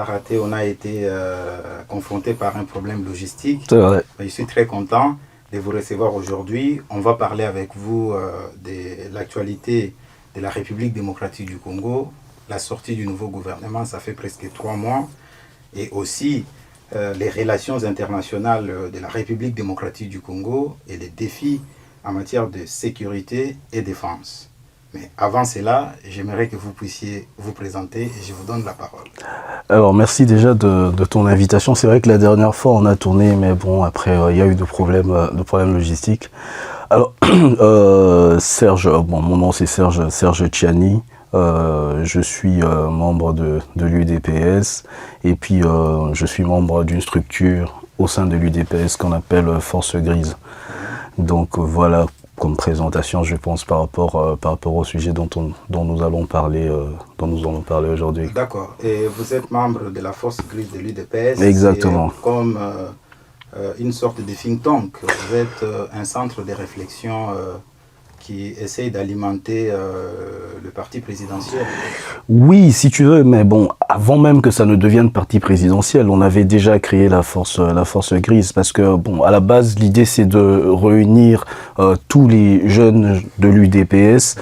raté, on a été confronté par un problème logistique. C'est vrai. Je suis très content de vous recevoir aujourd'hui. On va parler avec vous de l'actualité de la République démocratique du Congo, la sortie du nouveau gouvernement, ça fait presque 3 mois, et aussi les relations internationales de la République démocratique du Congo et les défis en matière de sécurité et défense. Mais avant cela, j'aimerais que vous puissiez vous présenter et je vous donne la parole. Alors merci déjà de ton invitation. C'est vrai que la dernière fois on a tourné, mais bon après il y a eu de problèmes logistiques. Alors Serge, bon mon nom c'est Serge Tchiani. Je suis membre de l'UDPS et puis je suis membre d'une structure au sein de l'UDPS qu'on appelle Force Grise. Donc voilà comme présentation, je pense, par rapport au sujet dont nous allons parler aujourd'hui. D'accord. Et vous êtes membre de la Force Grise de l'UDPS. Exactement. Comme une sorte de think tank. Vous êtes un centre de réflexion qui essaye d'alimenter le parti présidentiel. Oui, si tu veux, mais bon, avant même que ça ne devienne parti présidentiel, on avait déjà créé la force grise, parce que bon, à la base, l'idée c'est de réunir tous les jeunes de l'UDPS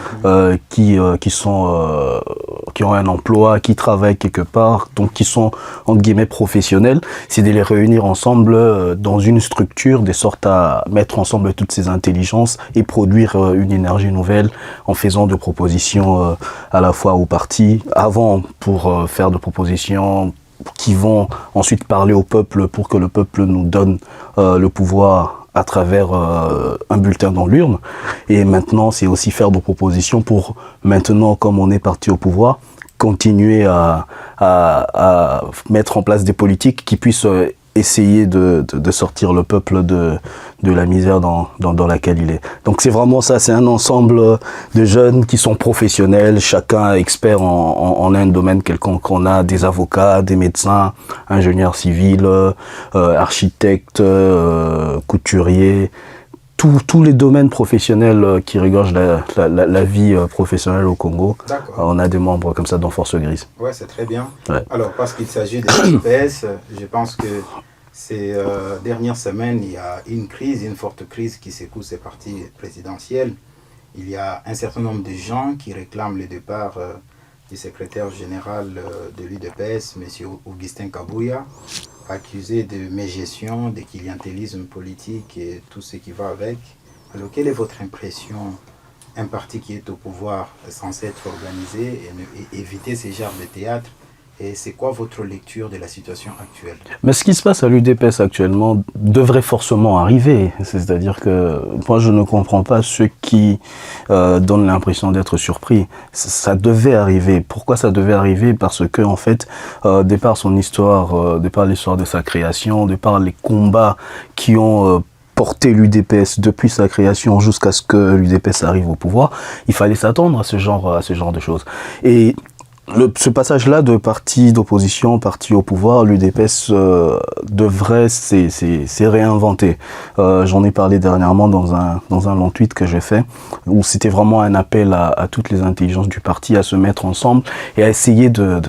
qui ont un emploi, qui travaillent quelque part, donc qui sont entre guillemets professionnels. C'est de les réunir ensemble dans une structure, de sorte à mettre ensemble toutes ces intelligences et produire une énergie nouvelle en faisant de propositions à la fois au parti, avant pour faire de propositions qui vont ensuite parler au peuple pour que le peuple nous donne le pouvoir à travers un bulletin dans l'urne. Et maintenant, c'est aussi faire de propositions pour maintenant, comme on est parti au pouvoir, continuer à mettre en place des politiques qui puissent essayer de sortir le peuple de la misère dans laquelle il est. Donc c'est vraiment ça, c'est un ensemble de jeunes qui sont professionnels, chacun expert en un domaine quelconque. On a des avocats, des médecins, ingénieurs civils, architectes, couturiers, tous les domaines professionnels qui regorgent la vie professionnelle au Congo. On a des membres comme ça dans Force Grise. Ouais, c'est très bien. Ouais. Alors, parce qu'il s'agit de l'UDPS, je pense que ces dernières semaines, il y a une forte crise qui secoue ces partis présidentiels. Il y a un certain nombre de gens qui réclament le départ du secrétaire général de l'UDPS, M. Augustin Kabouya, accusé de mégestion, de clientélisme politique et tout ce qui va avec. Alors, quelle est votre impression? Un parti qui est au pouvoir est censé être organisé et éviter ces genres de théâtre. Et c'est quoi votre lecture de la situation actuelle? Mais ce qui se passe à l'UDPS actuellement devrait forcément arriver. C'est-à-dire que moi, je ne comprends pas ceux qui donnent l'impression d'être surpris. Ça devait arriver. Pourquoi ça devait arriver? Parce que, en fait, de par son histoire, de par l'histoire de sa création, de par les combats qui ont porter l'UDPS depuis sa création jusqu'à ce que l'UDPS arrive au pouvoir, il fallait s'attendre à ce genre de choses. Et ce passage-là de parti d'opposition, parti au pouvoir, l'UDPS devrait s'est réinventer. J'en ai parlé dernièrement dans un long tweet que j'ai fait, où c'était vraiment un appel à toutes les intelligences du parti à se mettre ensemble et à essayer de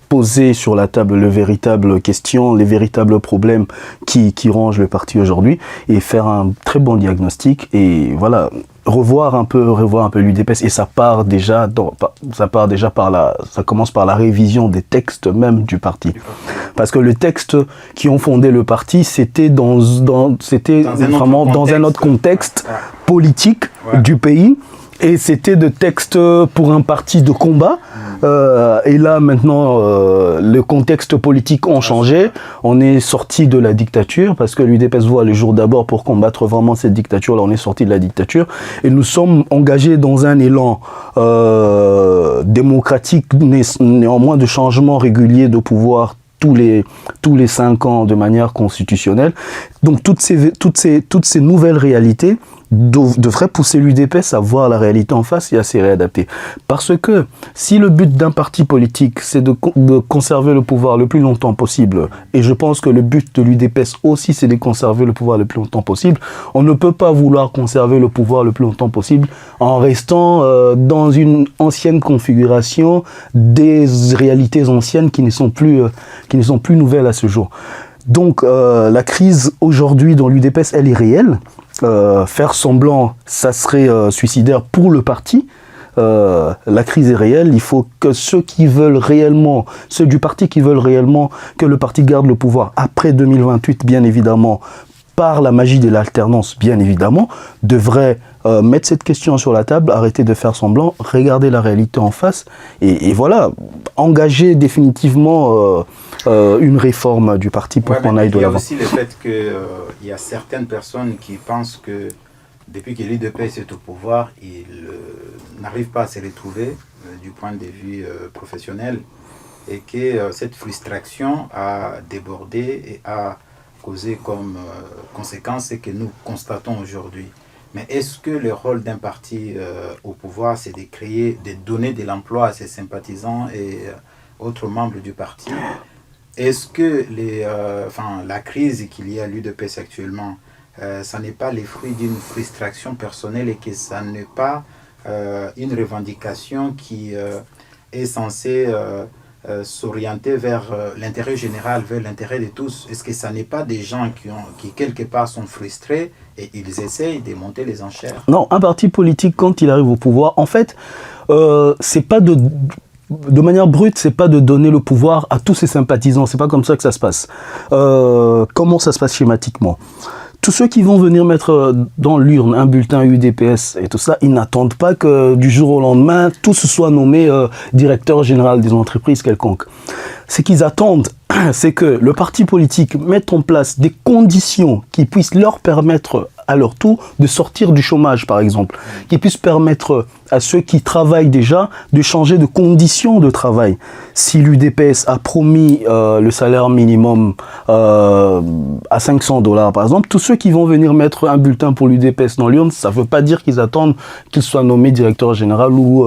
poser sur la table les véritables questions, les véritables problèmes qui rongent le parti aujourd'hui et faire un très bon diagnostic et voilà, revoir un peu l'UDPS. Et ça commence par la révision des textes même du parti. Parce que les textes qui ont fondé le parti, c'était vraiment dans un autre contexte politique du pays. Et c'était des textes pour un parti de combat. Et là, maintenant, le contexte politique ont changé. On est sorti de la dictature parce que l'UDPS voit le jour d'abord pour combattre vraiment cette dictature. Là, on est sorti de la dictature. Et nous sommes engagés dans un élan démocratique, néanmoins de changement régulier de pouvoir tous les 5 ans de manière constitutionnelle. Donc toutes ces nouvelles réalités devrait pousser l'UDPS à voir la réalité en face et à s'y réadapter. Parce que si le but d'un parti politique, c'est de conserver le pouvoir le plus longtemps possible, et je pense que le but de l'UDPS aussi, c'est de conserver le pouvoir le plus longtemps possible, on ne peut pas vouloir conserver le pouvoir le plus longtemps possible en restant dans une ancienne configuration des réalités anciennes qui ne sont plus nouvelles à ce jour. Donc la crise aujourd'hui dans l'UDPS, elle est réelle. Faire semblant, ça serait suicidaire pour le parti. La crise est réelle. Il faut que ceux du parti qui veulent réellement que le parti garde le pouvoir après 2028, bien évidemment, par la magie de l'alternance, bien évidemment, devraient mettre cette question sur la table, arrêter de faire semblant, regarder la réalité en face et voilà, engager définitivement une réforme du parti pour qu'on aille de l'avant. Il y a aussi le fait qu'il y a certaines personnes qui pensent que depuis que l'UDPS est au pouvoir, ils n'arrivent pas à se retrouver du point de vue professionnel et que cette frustration a débordé et a causé comme conséquence ce que nous constatons aujourd'hui. Mais est-ce que le rôle d'un parti au pouvoir, c'est de donner de l'emploi à ses sympathisants et autres membres du parti? Est-ce que la crise qu'il y a à l'UDPS actuellement, ça n'est pas le fruit d'une frustration personnelle et que ça n'est pas une revendication qui est censée s'orienter vers l'intérêt général, vers l'intérêt de tous? Est-ce que ça n'est pas des gens qui quelque part sont frustrés et ils essayent de monter les enchères? Non, un parti politique, quand il arrive au pouvoir, en fait, c'est pas de manière brute, c'est pas de donner le pouvoir à tous ses sympathisants. C'est pas comme ça que ça se passe. Comment ça se passe schématiquement? Tous ceux qui vont venir mettre dans l'urne un bulletin UDPS et tout ça, ils n'attendent pas que du jour au lendemain, tous soient nommés directeur général des entreprises quelconques. Ce qu'ils attendent, c'est que le parti politique mette en place des conditions qui puissent leur permettre à leur tour de sortir du chômage, par exemple, qui puissent permettre à ceux qui travaillent déjà de changer de conditions de travail. Si l'UDPS a promis le salaire minimum à $500, par exemple, tous ceux qui vont venir mettre un bulletin pour l'UDPS dans l'urne, ça ne veut pas dire qu'ils attendent qu'ils soient nommés directeur général ou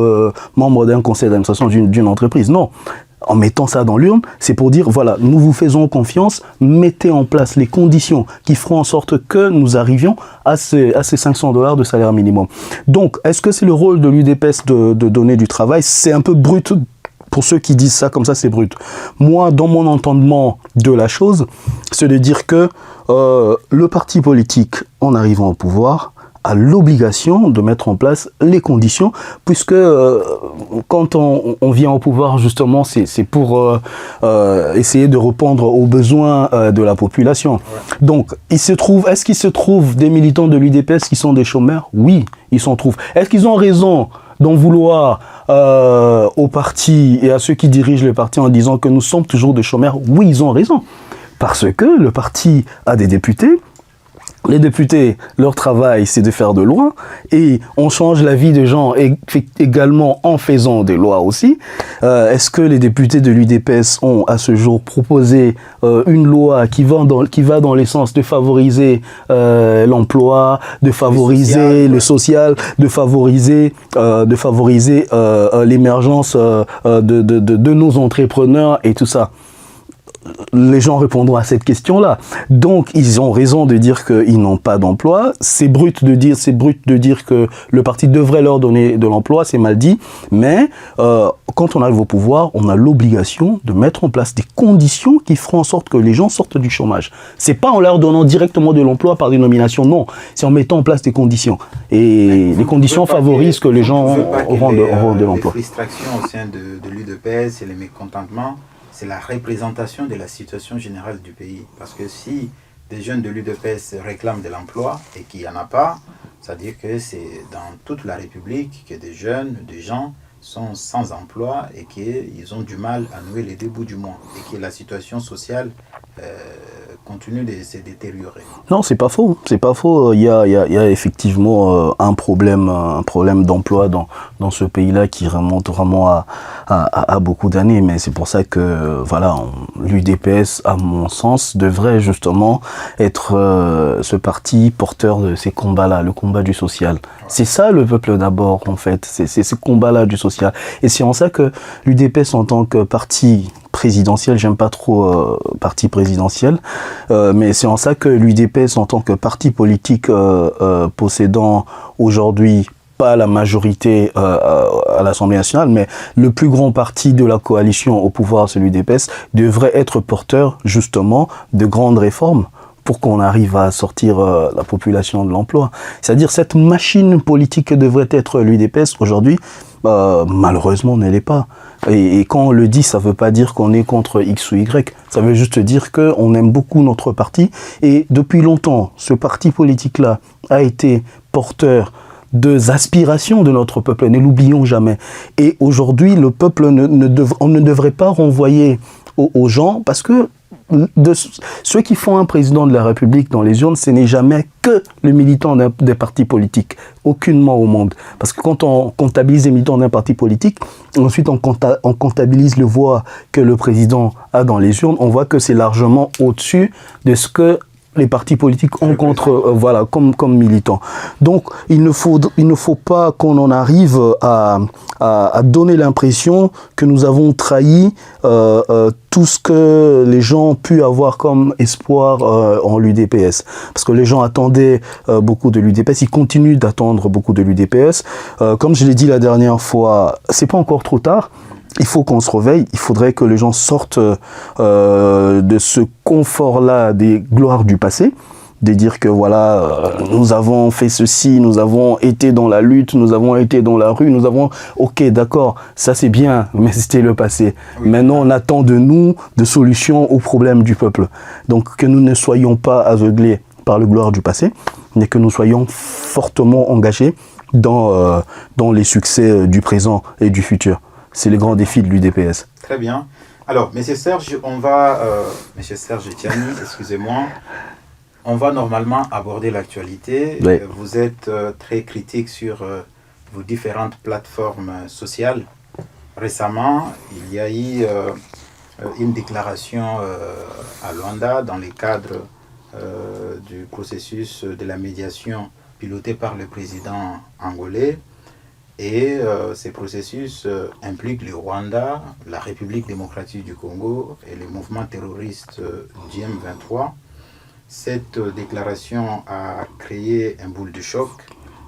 membre d'un conseil d'administration d'une entreprise. Non. En mettant ça dans l'urne, c'est pour dire, voilà, nous vous faisons confiance, mettez en place les conditions qui feront en sorte que nous arrivions à ces $500 de salaire minimum. Donc, est-ce que c'est le rôle de l'UDPS de donner du travail? C'est un peu brut pour ceux qui disent ça, comme ça c'est brut. Moi, dans mon entendement de la chose, c'est de dire que le parti politique, en arrivant au pouvoir, a l'obligation de mettre en place les conditions, puisque quand on vient au pouvoir, justement, c'est pour essayer de répondre aux besoins de la population. Ouais. Donc, est-ce qu'il se trouve des militants de l'UDPS qui sont des chômeurs? Oui, ils s'en trouvent. Est-ce qu'ils ont raison d'en vouloir au parti et à ceux qui dirigent le parti en disant que nous sommes toujours des chômeurs? Oui, ils ont raison. Parce que le parti a des députés. Les députés, leur travail, c'est de faire de lois et on change la vie des gens également en faisant des lois aussi. Est-ce que les députés de l'UDPS ont à ce jour proposé une loi qui va dans le sens de favoriser l'emploi, de favoriser le social, de favoriser l'émergence de nos entrepreneurs et tout ça? Les gens répondront à cette question-là. Donc, ils ont raison de dire qu'ils n'ont pas d'emploi. C'est brut de dire que le parti devrait leur donner de l'emploi, c'est mal dit. Mais quand on arrive au pouvoir, on a l'obligation de mettre en place des conditions qui feront en sorte que les gens sortent du chômage. C'est pas en leur donnant directement de l'emploi par des nominations, non. C'est en mettant en place des conditions. Et les conditions favorisent que les gens auront de l'emploi. Les frustrations au sein de l'UDPS et les mécontentements, c'est la représentation de la situation générale du pays. Parce que si des jeunes de l'UDPS réclament de l'emploi et qu'il n'y en a pas, c'est-à-dire que c'est dans toute la République que des jeunes, des gens sont sans emploi et qu'ils ont du mal à nouer les deux bouts du mois. Et que la situation sociale continue de se détériorer. Non, c'est pas faux. C'est pas faux. Il y a effectivement un problème d'emploi dans ce pays-là qui remonte vraiment à beaucoup d'années. Mais c'est pour ça que voilà, l'UDPS, à mon sens, devrait justement être ce parti porteur de ces combats-là, le combat du social. Ouais. C'est ça le peuple d'abord, en fait. C'est ce combat-là du social. Et c'est en ça que l'UDPS, en tant que parti présidentiel, j'aime pas trop parti présidentiel, mais c'est en ça que l'UDPS, en tant que parti politique possédant aujourd'hui pas la majorité à l'Assemblée nationale, mais le plus grand parti de la coalition au pouvoir, c'est l'UDPS, devrait être porteur justement de grandes réformes pour qu'on arrive à sortir la population de l'emploi. C'est-à-dire cette machine politique que devrait être l'UDPS aujourd'hui, malheureusement, ne l'est pas. Et quand on le dit, ça ne veut pas dire qu'on est contre X ou Y. Ça veut juste dire qu'on aime beaucoup notre parti. Et depuis longtemps, ce parti politique-là a été porteur des aspirations de notre peuple. Ne l'oublions jamais. Et aujourd'hui, le peuple, on ne devrait pas renvoyer aux gens parce que ceux qui font un président de la République dans les urnes, ce n'est jamais que le militant des partis politiques, aucunement au monde. Parce que quand on comptabilise les militants d'un parti politique, ensuite on comptabilise le voix que le président a dans les urnes, on voit que c'est largement au-dessus de ce que les partis politiques ont voilà, comme militants. Donc, il ne faut pas qu'on en arrive à donner l'impression que nous avons trahi tout ce que les gens ont pu avoir comme espoir en l'UDPS. Parce que les gens attendaient beaucoup de l'UDPS, ils continuent d'attendre beaucoup de l'UDPS. Comme je l'ai dit la dernière fois, c'est pas encore trop tard. Il faut qu'on se réveille, il faudrait que les gens sortent de ce confort-là des gloires du passé, de dire que voilà, nous avons fait ceci, nous avons été dans la lutte, nous avons été dans la rue, nous avons... Ok, d'accord, ça c'est bien, mais c'était le passé. Oui. Maintenant, on attend de nous des solutions aux problèmes du peuple. Donc que nous ne soyons pas aveuglés par le gloire du passé, mais que nous soyons fortement engagés dans les succès du présent et du futur. C'est le grand défi de l'UDPS. Très bien. Alors, M. Serge, Monsieur Serge Tiani, excusez-moi, on va normalement aborder l'actualité. Oui. Vous êtes très critique sur vos différentes plateformes sociales. Récemment, il y a eu une déclaration à Luanda dans le cadre du processus de la médiation piloté par le président angolais. Et ces processus impliquent le Rwanda, la République démocratique du Congo et les mouvements terroristes du M23. Cette déclaration a créé un boule de choc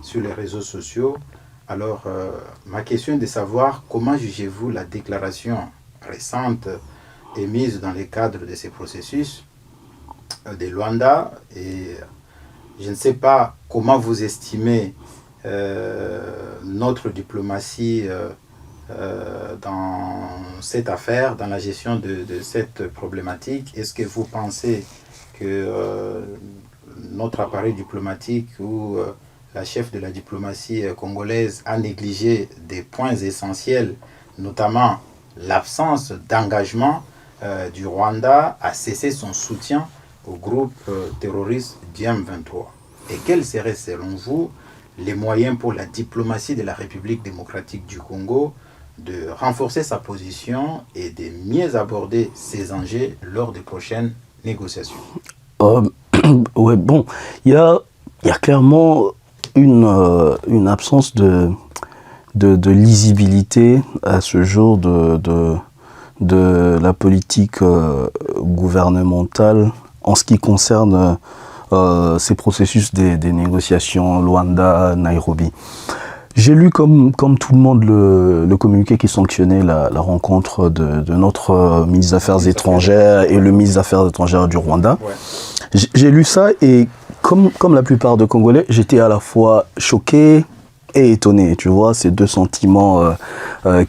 sur les réseaux sociaux. Alors, ma question est de savoir comment jugez-vous la déclaration récente émise dans le cadre de ces processus de Luanda, et je ne sais pas comment vous estimez notre diplomatie dans cette affaire, dans la gestion de cette problématique. Est-ce que vous pensez que notre appareil diplomatique ou la chef de la diplomatie congolaise a négligé des points essentiels, notamment l'absence d'engagement du Rwanda à cesser son soutien au groupe terroriste du M23? Et quels seraient, selon vous, les moyens pour la diplomatie de la République démocratique du Congo de renforcer sa position et de mieux aborder ces enjeux lors des prochaines négociations? Ouais, bon, il y a clairement une absence de lisibilité à ce jour de la politique gouvernementale en ce qui concerne ces processus des négociations Luanda-Nairobi. J'ai lu comme tout le monde le communiqué qui sanctionnait la rencontre de notre ministre des Affaires étrangères et le ministre des Affaires étrangères du Rwanda. Ouais. J'ai lu ça et comme la plupart de Congolais, j'étais à la fois choqué et étonné. Tu vois, ces deux sentiments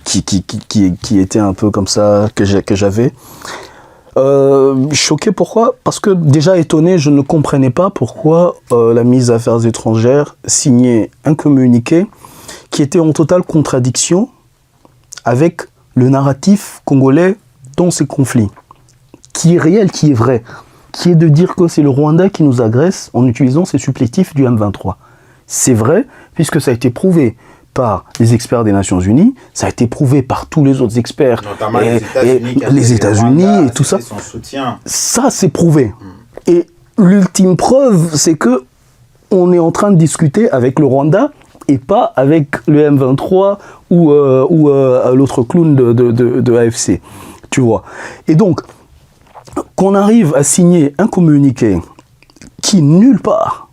qui étaient un peu comme ça, que j'avais. Choqué, pourquoi? Parce que déjà étonné, je ne comprenais pas pourquoi la ministre des Affaires étrangères signait un communiqué qui était en totale contradiction avec le narratif congolais dans ces conflits, qui est réel, qui est vrai. qui est de dire que c'est le Rwanda qui nous agresse en utilisant ces supplétifs du M23. C'est vrai, puisque ça a été prouvé par les experts des Nations Unies, ça a été prouvé par tous les autres experts, notamment les États-Unis et tout ça. Son soutien. Ça, c'est prouvé. Et l'ultime preuve, c'est que on est en train de discuter avec le Rwanda et pas avec le M23 ou l'autre clown de AFC. Tu vois. Et donc, qu'on arrive à signer un communiqué qui, nulle part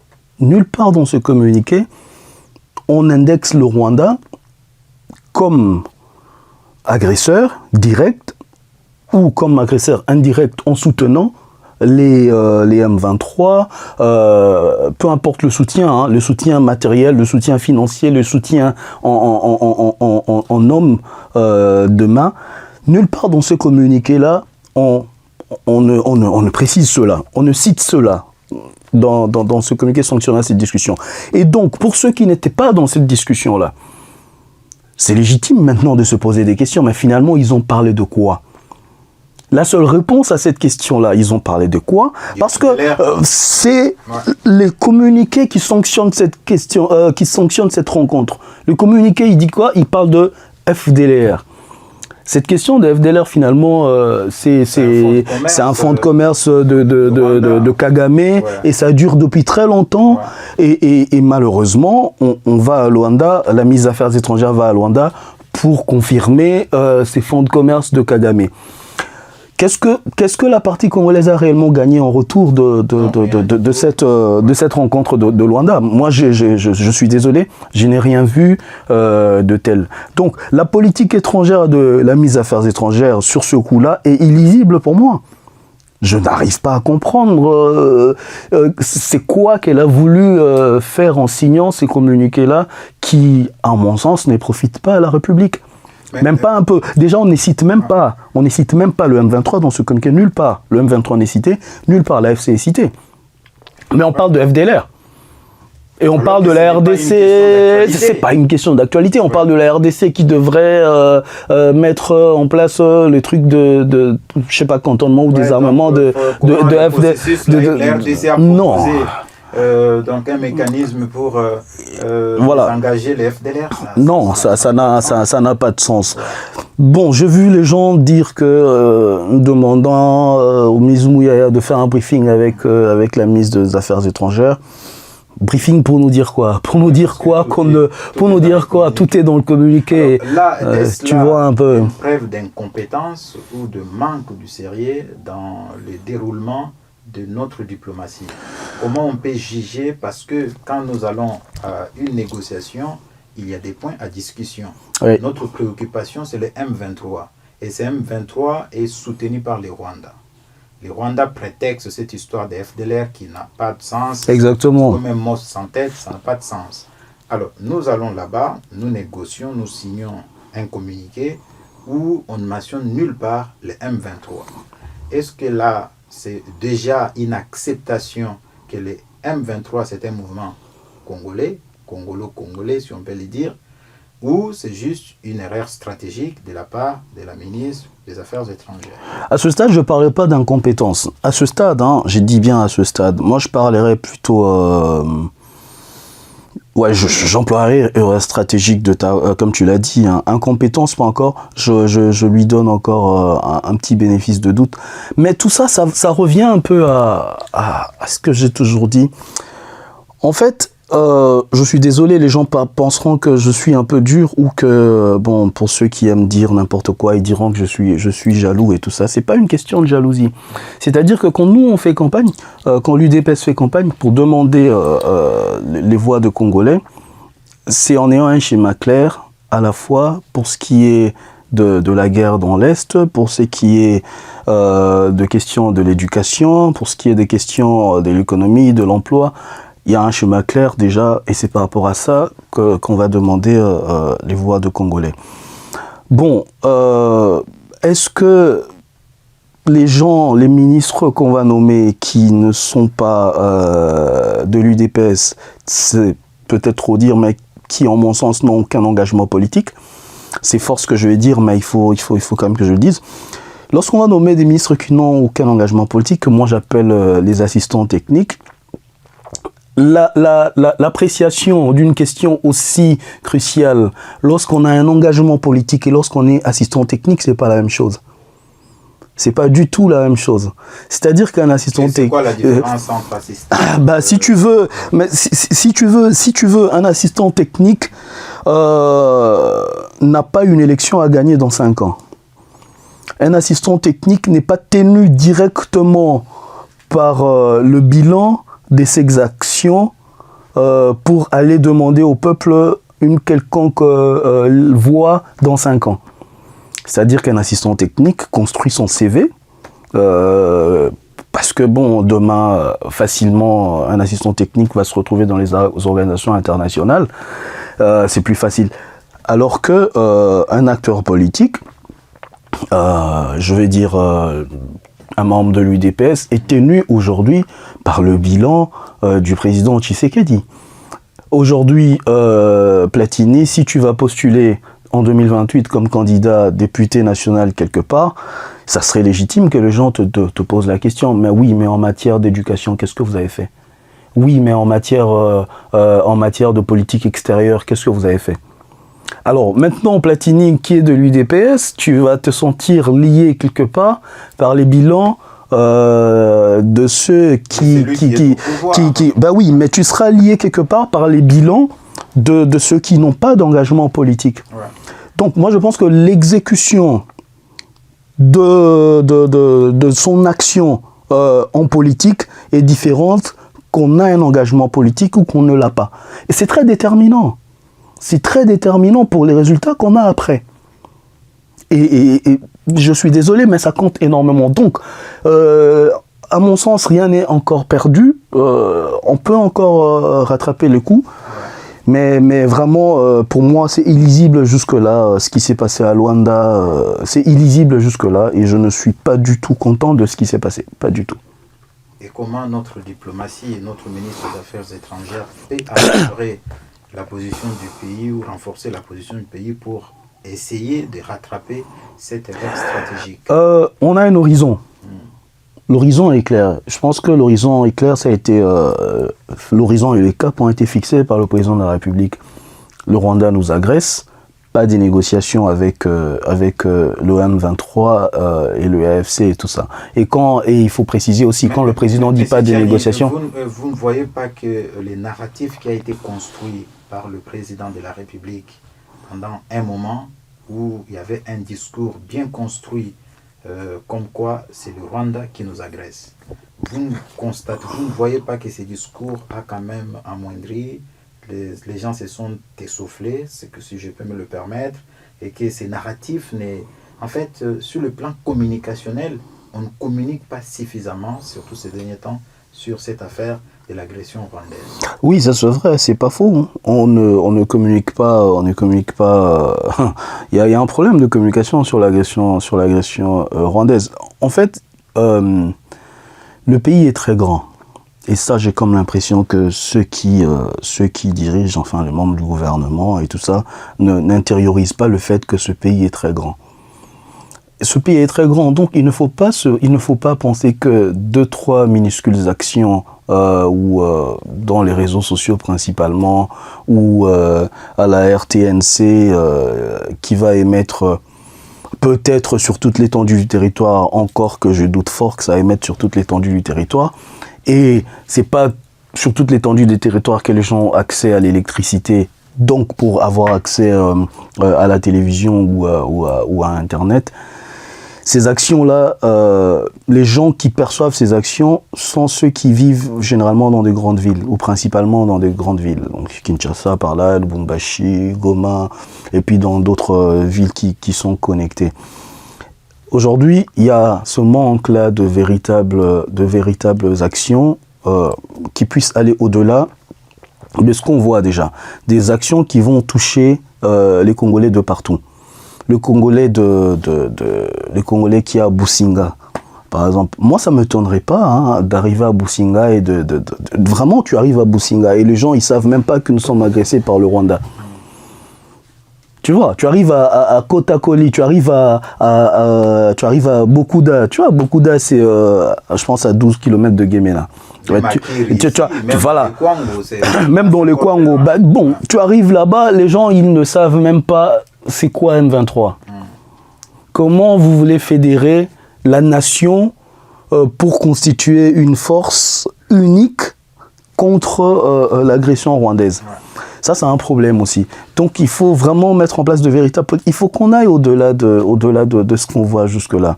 dans ce communiqué, on indexe le Rwanda comme agresseur direct ou comme agresseur indirect en soutenant les M23, peu importe le soutien matériel, le soutien financier, le soutien en homme de main. Nulle part dans ce communiqué-là, on ne précise cela, on ne cite cela dans ce communiqué sanctionnant cette discussion. Et donc, pour ceux qui n'étaient pas dans cette discussion-là, c'est légitime maintenant de se poser des questions, mais finalement, ils ont parlé de quoi ? La seule réponse à cette question-là, ils ont parlé de quoi ? Parce que c'est les communiqués qui sanctionnent cette question, qui sanctionnent cette rencontre. Le communiqué, il dit quoi ? Il parle de FDLR. Cette question de FDLR, finalement, c'est un fonds de commerce de Kagame, ouais. Et ça dure depuis très longtemps. Ouais. Et malheureusement, on va à Luanda, la ministre des Affaires étrangères va à Luanda pour confirmer ces fonds de commerce de Kagame. Qu'est-ce que la partie congolaise a réellement gagné en retour de cette rencontre de Luanda ? Moi, je suis désolé, je n'ai rien vu de tel. Donc, la politique étrangère de la ministre des Affaires étrangères sur ce coup-là est illisible pour moi. Je n'arrive pas à comprendre c'est quoi qu'elle a voulu faire en signant ces communiqués-là qui, à mon sens, ne profitent pas à la République. Même pas un peu. Déjà, on ne cite même pas le M23 dans ce communiqué, nulle part. Le M23 n'est cité, nulle part l'AFC est cité. Mais on parle de FDLR. Et on parle de la RDC, c'est pas une question d'actualité, on parle de la RDC qui devrait mettre en place les trucs de je sais pas, cantonnement ou désarmement de RDC a non. Donc un mécanisme pour voilà. engager les FDLR. Non, ça n'a pas de sens. Bon, j'ai vu les gens dire que demandant au ministre Mouyaya de faire un briefing avec la ministre des Affaires étrangères. Briefing pour nous dire quoi ? Pour nous dire quoi ? Tout est dans le communiqué. Là, tu vois un peu. Une preuve d'incompétence ou de manque du sérieux dans le déroulement de notre diplomatie. Comment on peut juger ? Parce que quand nous allons à une négociation, il y a des points à discussion. Oui. Notre préoccupation, c'est le M23. Et ce M23 est soutenu par les Rwandais. Les Rwandais prétextent cette histoire de FDLR qui n'a pas de sens. Exactement. Comme un mot sans tête, ça n'a pas de sens. Alors, nous allons là-bas, nous négocions, nous signons un communiqué où on ne mentionne nulle part le M23. Est-ce que là, c'est déjà une acceptation que le M23, c'est un mouvement congolais, congolo-congolais, si on peut le dire, ou c'est juste une erreur stratégique de la part de la ministre des Affaires étrangères? À ce stade, je ne parlerai pas d'incompétence. À ce stade, j'ai dit bien à ce stade, moi je parlerai plutôt... j'emploierai erreur stratégique comme tu l'as dit, incompétence pas encore, je lui donne encore un petit bénéfice de doute. Mais tout ça revient un peu à ce que j'ai toujours dit. En fait, je suis désolé, les gens penseront que je suis un peu dur ou que, bon, pour ceux qui aiment dire n'importe quoi, ils diront que je suis jaloux et tout ça. C'est pas une question de jalousie. C'est-à-dire que quand nous, on fait campagne, quand l'UDPS fait campagne pour demander les voix de Congolais, c'est en ayant un schéma clair, à la fois pour ce qui est de la guerre dans l'Est, pour ce qui est de questions de l'éducation, pour ce qui est des questions de l'économie, de l'emploi. Il y a un schéma clair déjà, et c'est par rapport à ça qu'on va demander les voix de Congolais. Bon, est-ce que les gens, les ministres qu'on va nommer qui ne sont pas de l'UDPS, c'est peut-être trop dire, mais qui, en mon sens, n'ont aucun engagement politique, c'est fort ce que je vais dire, mais il faut quand même que je le dise. Lorsqu'on va nommer des ministres qui n'ont aucun engagement politique, que moi j'appelle les assistants techniques, l'appréciation d'une question aussi cruciale, lorsqu'on a un engagement politique et lorsqu'on est assistant technique, c'est pas la même chose. C'est pas du tout la même chose. C'est-à-dire qu'un assistant technique. C'est quoi la différence entre assistant si tu veux, mais si tu veux, un assistant technique n'a pas une élection à gagner dans 5 ans. Un assistant technique n'est pas tenu directement par le bilan de ses actions pour aller demander au peuple une quelconque voix dans 5 ans. C'est-à-dire qu'un assistant technique construit son CV, parce que bon, demain, facilement, un assistant technique va se retrouver dans les organisations internationales, c'est plus facile. Alors que un acteur politique, je vais dire un membre de l'UDPS, est tenu aujourd'hui par le bilan du président Tshisekedi. Aujourd'hui, Platini, si tu vas postuler en 2028 comme candidat député national quelque part, ça serait légitime que les gens te posent la question. Mais oui, mais en matière d'éducation, qu'est-ce que vous avez fait? Oui, mais en matière de politique extérieure, qu'est-ce que vous avez fait? Alors, maintenant, Platini, qui est de l'UDPS, tu vas te sentir lié quelque part par les bilans de ceux qui... Bah oui, mais tu seras lié quelque part par les bilans de ceux qui n'ont pas d'engagement politique. Ouais. Donc, moi, je pense que l'exécution de son action en politique est différente qu'on a un engagement politique ou qu'on ne l'a pas. Et c'est très déterminant. C'est très déterminant pour les résultats qu'on a après. Et je suis désolé, mais ça compte énormément. Donc, à mon sens, rien n'est encore perdu. On peut encore rattraper le coup. Mais vraiment, pour moi, c'est illisible jusque-là. Ce qui s'est passé à Luanda, c'est illisible jusque-là. Et je ne suis pas du tout content de ce qui s'est passé. Pas du tout. Et comment notre diplomatie et notre ministre des Affaires étrangères peut améliorer la position du pays ou renforcer la position du pays pour essayer de rattraper cette erreur stratégique? On a un horizon. L'horizon est clair. Je pense que l'horizon est clair. Ça a été l'horizon et les caps ont été fixés par le président de la République. Le Rwanda nous agresse. Pas des négociations avec le M23 et le AFC et tout ça. Et il faut préciser aussi, quand le président dit pas des négociations... Vous ne voyez pas que les narratifs qui a été construit par le président de la République pendant un moment où il y avait un discours bien construit comme quoi c'est le Rwanda qui nous agresse. Vous ne voyez pas que ce discours a quand même amoindri, les gens se sont essoufflés, c'est que si je peux me le permettre, et que ces narratifs, en fait, sur le plan communicationnel, on ne communique pas suffisamment, surtout ces derniers temps, sur cette affaire de l'agression rwandaise. Oui, ça c'est vrai, c'est pas faux. On ne communique pas, il y a un problème de communication sur l'agression rwandaise. En fait, le pays est très grand. Et ça, j'ai comme l'impression que ceux qui dirigent, enfin les membres du gouvernement et tout ça, n'intériorisent pas le fait que ce pays est très grand. Ce pays est très grand, donc il ne faut pas penser que 2-3 minuscules actions ou dans les réseaux sociaux principalement, ou à la RTNC qui va émettre peut-être sur toute l'étendue du territoire, encore que je doute fort que ça émette sur toute l'étendue du territoire. Et c'est pas sur toute l'étendue des territoires que les gens ont accès à l'électricité, donc pour avoir accès à la télévision ou à Internet. Ces actions-là, les gens qui perçoivent ces actions sont ceux qui vivent généralement dans des grandes villes, ou principalement dans des grandes villes. Donc Kinshasa par là, Lubumbashi, Goma, et puis dans d'autres villes qui sont connectées. Aujourd'hui, il y a ce manque-là de véritables actions qui puissent aller au-delà de ce qu'on voit déjà. Des actions qui vont toucher les Congolais de partout. Le Congolais qui est à Businga, par exemple. Moi, ça ne m'étonnerait pas d'arriver à Businga et vraiment, tu arrives à Businga et les gens, ils ne savent même pas que nous sommes agressés par le Rwanda. Tu vois, tu arrives à Kotakoli, tu arrives tu arrives à Bokuda. Tu vois, Bokuda, c'est, je pense, à 12 km de Guémena. Ouais, voilà. Même dans les Kwango. Bah, bon, tu arrives là-bas, les gens, ils ne savent même pas c'est quoi M23. Comment vous voulez fédérer la nation pour constituer une force unique contre l'agression rwandaise? Ça, c'est un problème aussi. Donc, il faut vraiment mettre en place de véritables... Il faut qu'on aille au-delà de ce qu'on voit jusque-là.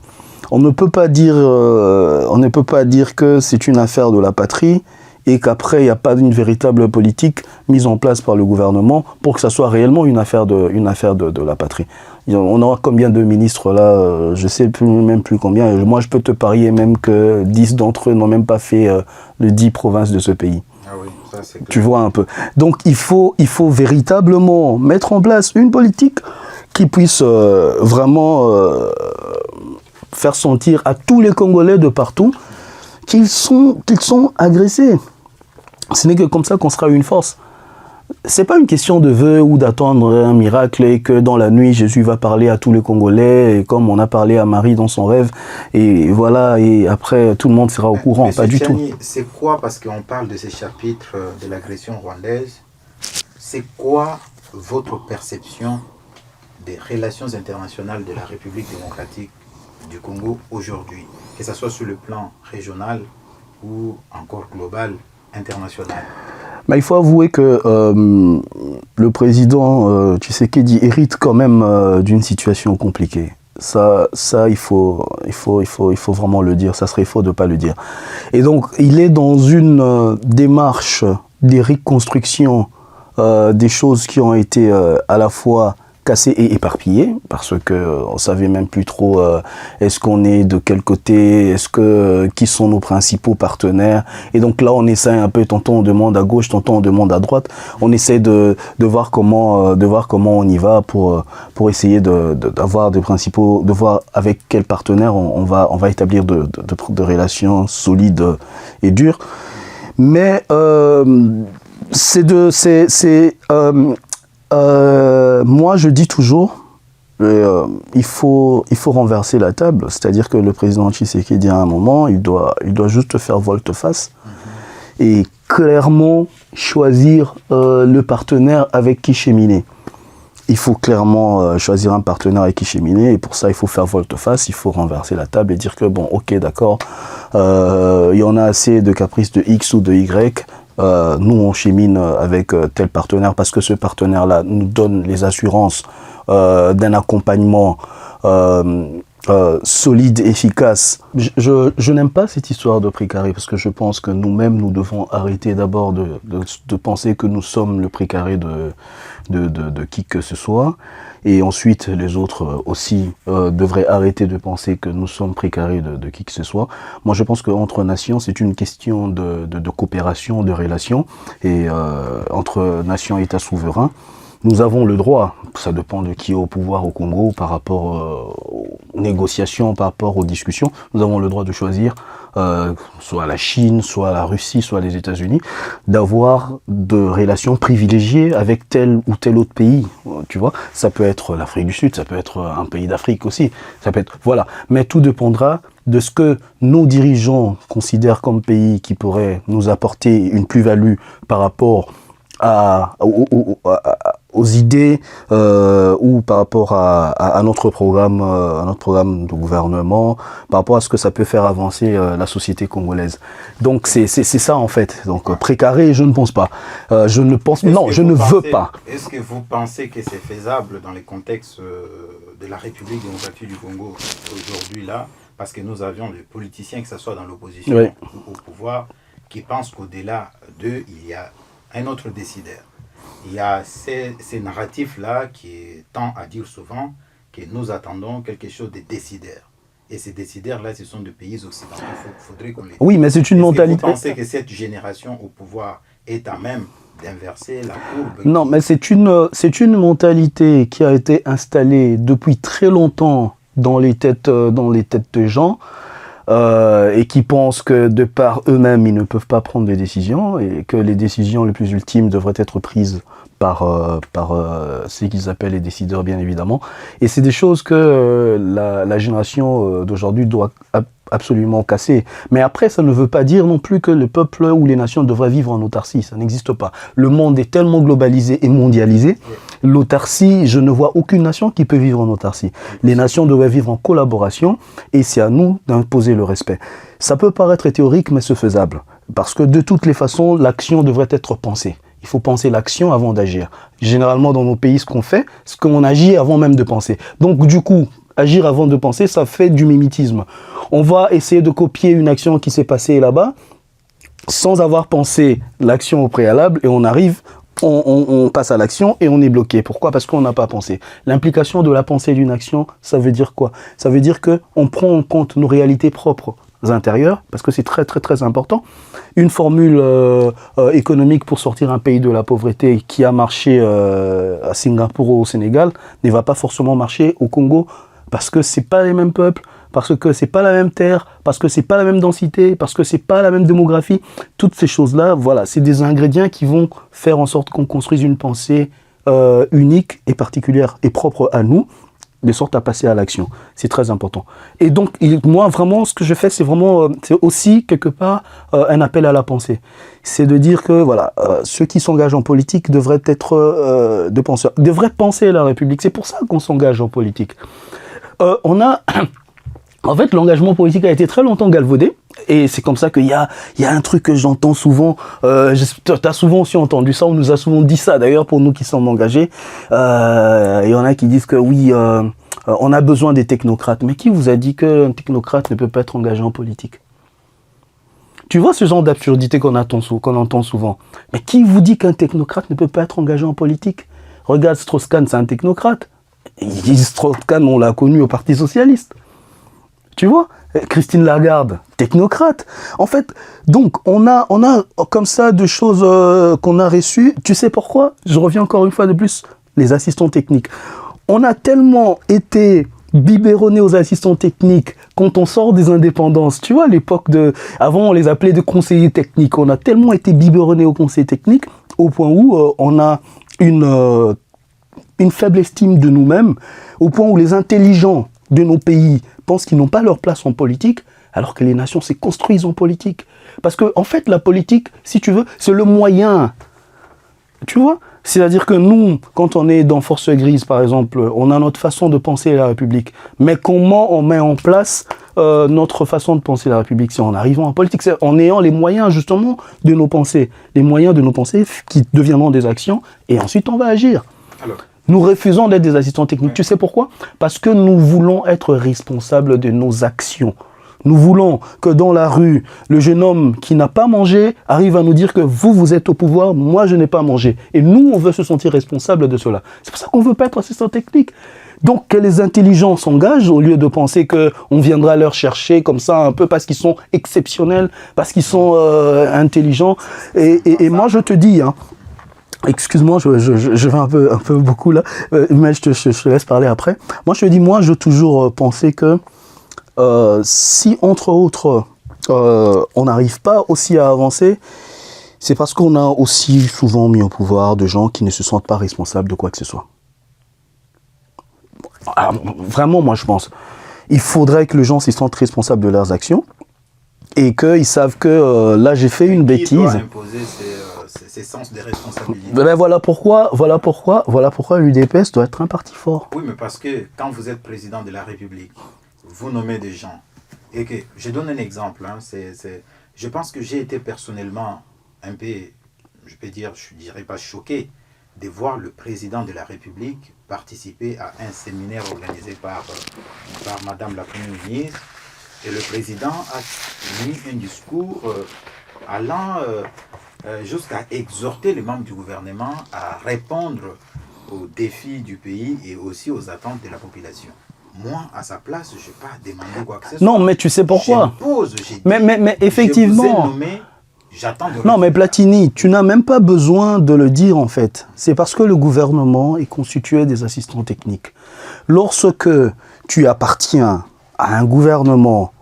On ne peut pas dire que c'est une affaire de la patrie et qu'après, il n'y a pas une véritable politique mise en place par le gouvernement pour que ça soit réellement une affaire de la patrie. On aura combien de ministres là? Je ne sais même plus combien. Moi, je peux te parier même que 10 d'entre eux n'ont même pas fait les 10 provinces de ce pays. Ah oui, ça, c'est clair. Tu vois un peu. Donc, il faut véritablement mettre en place une politique qui puisse vraiment faire sentir à tous les Congolais de partout qu'ils sont agressés. Ce n'est que comme ça qu'on sera une force. C'est pas une question de vœu ou d'attendre un miracle et que dans la nuit, Jésus va parler à tous les Congolais et comme on a parlé à Marie dans son rêve et voilà, et après tout le monde sera au courant. Monsieur pas du tout. C'est quoi, parce qu'on parle de ces chapitres de l'agression rwandaise, c'est quoi votre perception des relations internationales de la République démocratique du Congo aujourd'hui, que ce soit sur le plan régional ou encore global, international? Mais il faut avouer que le président Tshisekedi hérite quand même d'une situation compliquée. Ça, il faut vraiment le dire. Ça serait faux de ne pas le dire. Et donc, il est dans une démarche de reconstruction des choses qui ont été à la fois cassées et éparpillées, parce que on savait même plus trop est-ce qu'on est de quel côté, qui sont nos principaux partenaires. Et donc là, on essaie un peu, tantôt on demande à gauche, tantôt on demande à droite. On essaie de voir comment on y va pour essayer d'avoir des principaux, de voir avec quel partenaire on va établir de relations solides et dures. Mais moi, je dis toujours, il faut renverser la table. C'est-à-dire que le président Tshisekedi, à un moment, il doit juste faire volte-face et clairement choisir le partenaire avec qui cheminer. Il faut clairement choisir un partenaire avec qui cheminer et pour ça, il faut faire volte-face, il faut renverser la table et dire que, bon, ok, d'accord, il y en a assez de caprices de X ou de Y. Nous, on chemine avec tel partenaire parce que ce partenaire-là nous donne les assurances d'un accompagnement solide, efficace. Je n'aime pas cette histoire de prix carré parce que je pense que nous-mêmes, nous devons arrêter d'abord de penser que nous sommes le prix carré de qui que ce soit. Et ensuite, les autres aussi devraient arrêter de penser que nous sommes précarés de qui que ce soit. Moi, je pense qu'entre nations, c'est une question de coopération, de relation, et entre nations et États souverains. Nous avons le droit, ça dépend de qui est au pouvoir au Congo, par rapport aux négociations, par rapport aux discussions, nous avons le droit de choisir, soit la Chine, soit la Russie, soit les États-Unis, d'avoir de relations privilégiées avec tel ou tel autre pays, tu vois. Ça peut être l'Afrique du Sud, ça peut être un pays d'Afrique aussi, ça peut être, voilà. Mais tout dépendra de ce que nos dirigeants considèrent comme pays qui pourrait nous apporter une plus-value par rapport aux idées ou par rapport à notre programme de gouvernement, par rapport à ce que ça peut faire avancer la société congolaise. Donc c'est ça en fait. Donc précaré, je ne pense pas. Je ne veux pas. Est-ce que vous pensez que c'est faisable dans les contextes de la République démocratique du Congo aujourd'hui là, parce que nous avions des politiciens, que ce soit dans l'opposition ou au pouvoir, qui pensent qu'au-delà d'eux, il y a un autre décideur. Il y a ces narratifs-là qui tendent à dire souvent que nous attendons quelque chose de décideur. Et ces décideurs-là, ce sont des pays occidentaux. Il faudrait qu'on les... Oui, mais c'est une mentalité... Vous pensez que cette génération au pouvoir est à même d'inverser la courbe? Non, mais c'est une mentalité qui a été installée depuis très longtemps dans les têtes de gens, et qui pensent que de par eux-mêmes, ils ne peuvent pas prendre des décisions et que les décisions les plus ultimes devraient être prises par ce qu'ils appellent les décideurs, bien évidemment. Et c'est des choses que la génération d'aujourd'hui doit absolument casser. Mais après, ça ne veut pas dire non plus que le peuple ou les nations devraient vivre en autarcie. Ça n'existe pas. Le monde est tellement globalisé et mondialisé. L'autarcie, je ne vois aucune nation qui peut vivre en autarcie. Les nations devraient vivre en collaboration et c'est à nous d'imposer le respect. Ça peut paraître théorique, mais c'est faisable. Parce que de toutes les façons, l'action devrait être pensée. Il faut penser l'action avant d'agir. Généralement, dans nos pays, ce qu'on fait, c'est qu'on agit avant même de penser. Donc, du coup, agir avant de penser, ça fait du mimétisme. On va essayer de copier une action qui s'est passée là-bas sans avoir pensé l'action au préalable et on arrive, on passe à l'action et on est bloqué. Pourquoi? Parce qu'on n'a pas pensé. L'implication de la pensée d'une action, ça veut dire quoi? Ça veut dire qu'on prend en compte nos réalités propres intérieures, parce que c'est très très très important. Une formule économique pour sortir un pays de la pauvreté qui a marché à Singapour ou au Sénégal ne va pas forcément marcher au Congo, parce que c'est pas les mêmes peuples, parce que c'est pas la même terre, parce que c'est pas la même densité, parce que c'est pas la même démographie. Toutes ces choses-là, voilà, c'est des ingrédients qui vont faire en sorte qu'on construise une pensée unique et particulière et propre à nous, de sorte à passer à l'action. C'est très important. Et donc, moi, vraiment, ce que je fais, c'est vraiment, c'est aussi, quelque part, un appel à la pensée. C'est de dire que, voilà, ceux qui s'engagent en politique devraient être de penseurs, devraient penser la République. C'est pour ça qu'on s'engage en politique. En fait, l'engagement politique a été très longtemps galvaudé. Et c'est comme ça qu'il y a un truc que j'entends souvent. Tu as souvent aussi entendu ça, on nous a souvent dit ça d'ailleurs pour nous qui sommes engagés. Il y en a qui disent que oui, on a besoin des technocrates. Mais qui vous a dit qu'un technocrate ne peut pas être engagé en politique? Tu vois ce genre d'absurdité qu'on entend souvent. Mais qui vous dit qu'un technocrate ne peut pas être engagé en politique? Regarde, Strauss-Kahn, c'est un technocrate. Strauss-Kahn, on l'a connu au Parti Socialiste. Tu vois, Christine Lagarde, technocrate. En fait, donc, on a comme ça de choses qu'on a reçues. Tu sais pourquoi? Je reviens encore une fois de plus, les assistants techniques. On a tellement été biberonnés aux assistants techniques quand on sort des indépendances. Tu vois, à l'époque avant, on les appelait de conseillers techniques. On a tellement été biberonnés aux conseillers techniques au point où on a une faible estime de nous-mêmes, au point où les intelligents de nos pays pensent qu'ils n'ont pas leur place en politique, alors que les nations se construisent en politique. Parce que, en fait, la politique, si tu veux, c'est le moyen. Tu vois? C'est-à-dire que nous, quand on est dans Force Grise, par exemple, on a notre façon de penser la République. Mais comment on met en place notre façon de penser la République? C'est en arrivant en politique, c'est en ayant les moyens, justement, de nos pensées. Les moyens de nos pensées qui deviendront des actions, et ensuite on va agir. Alors, nous refusons d'être des assistants techniques. Ouais. Tu sais pourquoi? Parce que nous voulons être responsables de nos actions. Nous voulons que dans la rue, le jeune homme qui n'a pas mangé arrive à nous dire que vous êtes au pouvoir, moi je n'ai pas mangé. Et nous, on veut se sentir responsable de cela. C'est pour ça qu'on ne veut pas être assistant technique. Donc que les intelligents s'engagent au lieu de penser qu'on viendra leur chercher comme ça un peu parce qu'ils sont exceptionnels, parce qu'ils sont intelligents. Et moi je te dis... Hein, excuse-moi, je vais un peu beaucoup là, mais je te laisse parler après. Moi, je te dis, j'ai toujours pensé que si, entre autres, on n'arrive pas aussi à avancer, c'est parce qu'on a aussi souvent mis au pouvoir de gens qui ne se sentent pas responsables de quoi que ce soit. Alors, vraiment, moi, je pense. Il faudrait que les gens s'y sentent responsables de leurs actions et qu'ils savent que là, j'ai fait une bêtise. Doit imposer ces sens de responsabilité. Ben voilà pourquoi l'UDPS doit être un parti fort. Oui, mais parce que quand vous êtes président de la République, vous nommez des gens. Et que, je donne un exemple. Hein, je pense que j'ai été personnellement un peu, je peux dire, je ne dirais pas choqué, de voir le président de la République participer à un séminaire organisé par Madame la Première ministre. Et le président a mis un discours allant jusqu'à exhorter les membres du gouvernement à répondre aux défis du pays et aussi aux attentes de la population. Moi, à sa place, je n'ai pas demandé quoi que ce soit. Non, mais tu sais pourquoi. Mais effectivement. Je vous ai nommé, j'attends de... Non, mais Platini, tu n'as même pas besoin de le dire en fait. C'est parce que le gouvernement est constitué des assistants techniques. Lorsque tu appartiens à un gouvernement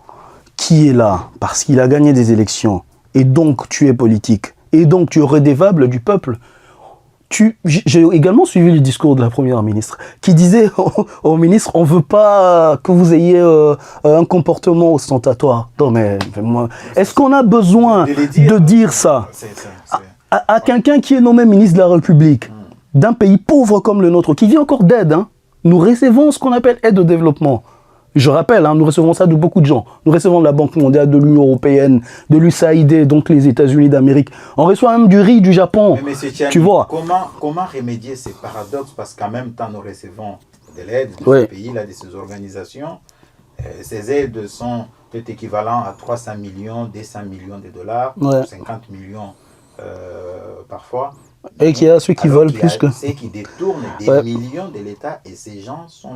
qui est là parce qu'il a gagné des élections et donc tu es politique et donc tu es redevable du peuple, j'ai également suivi le discours de la première ministre qui disait au ministre, on veut pas que vous ayez un comportement ostentatoire. Non mais moi, est-ce qu'on a besoin de dire ça à quelqu'un qui est nommé ministre de la République d'un pays pauvre comme le nôtre, qui vit encore d'aide, hein? Nous recevons ce qu'on appelle aide au développement. Je rappelle, hein, nous recevons ça de beaucoup de gens. Nous recevons de la Banque mondiale, de l'Union européenne, de l'USAID, donc les États-Unis d'Amérique. On reçoit même du riz du Japon. Mais Tchani, tu vois. Comment remédier ces paradoxes? Parce qu'en même temps, nous recevons de l'aide de ce pays-là, de ces organisations. Ces aides sont peut-être équivalentes à 300 millions, 200 millions de dollars, 50 millions parfois. Et qu'il y a ceux qui volent plus que... Ceux qui détournent des millions de l'État et ces gens sont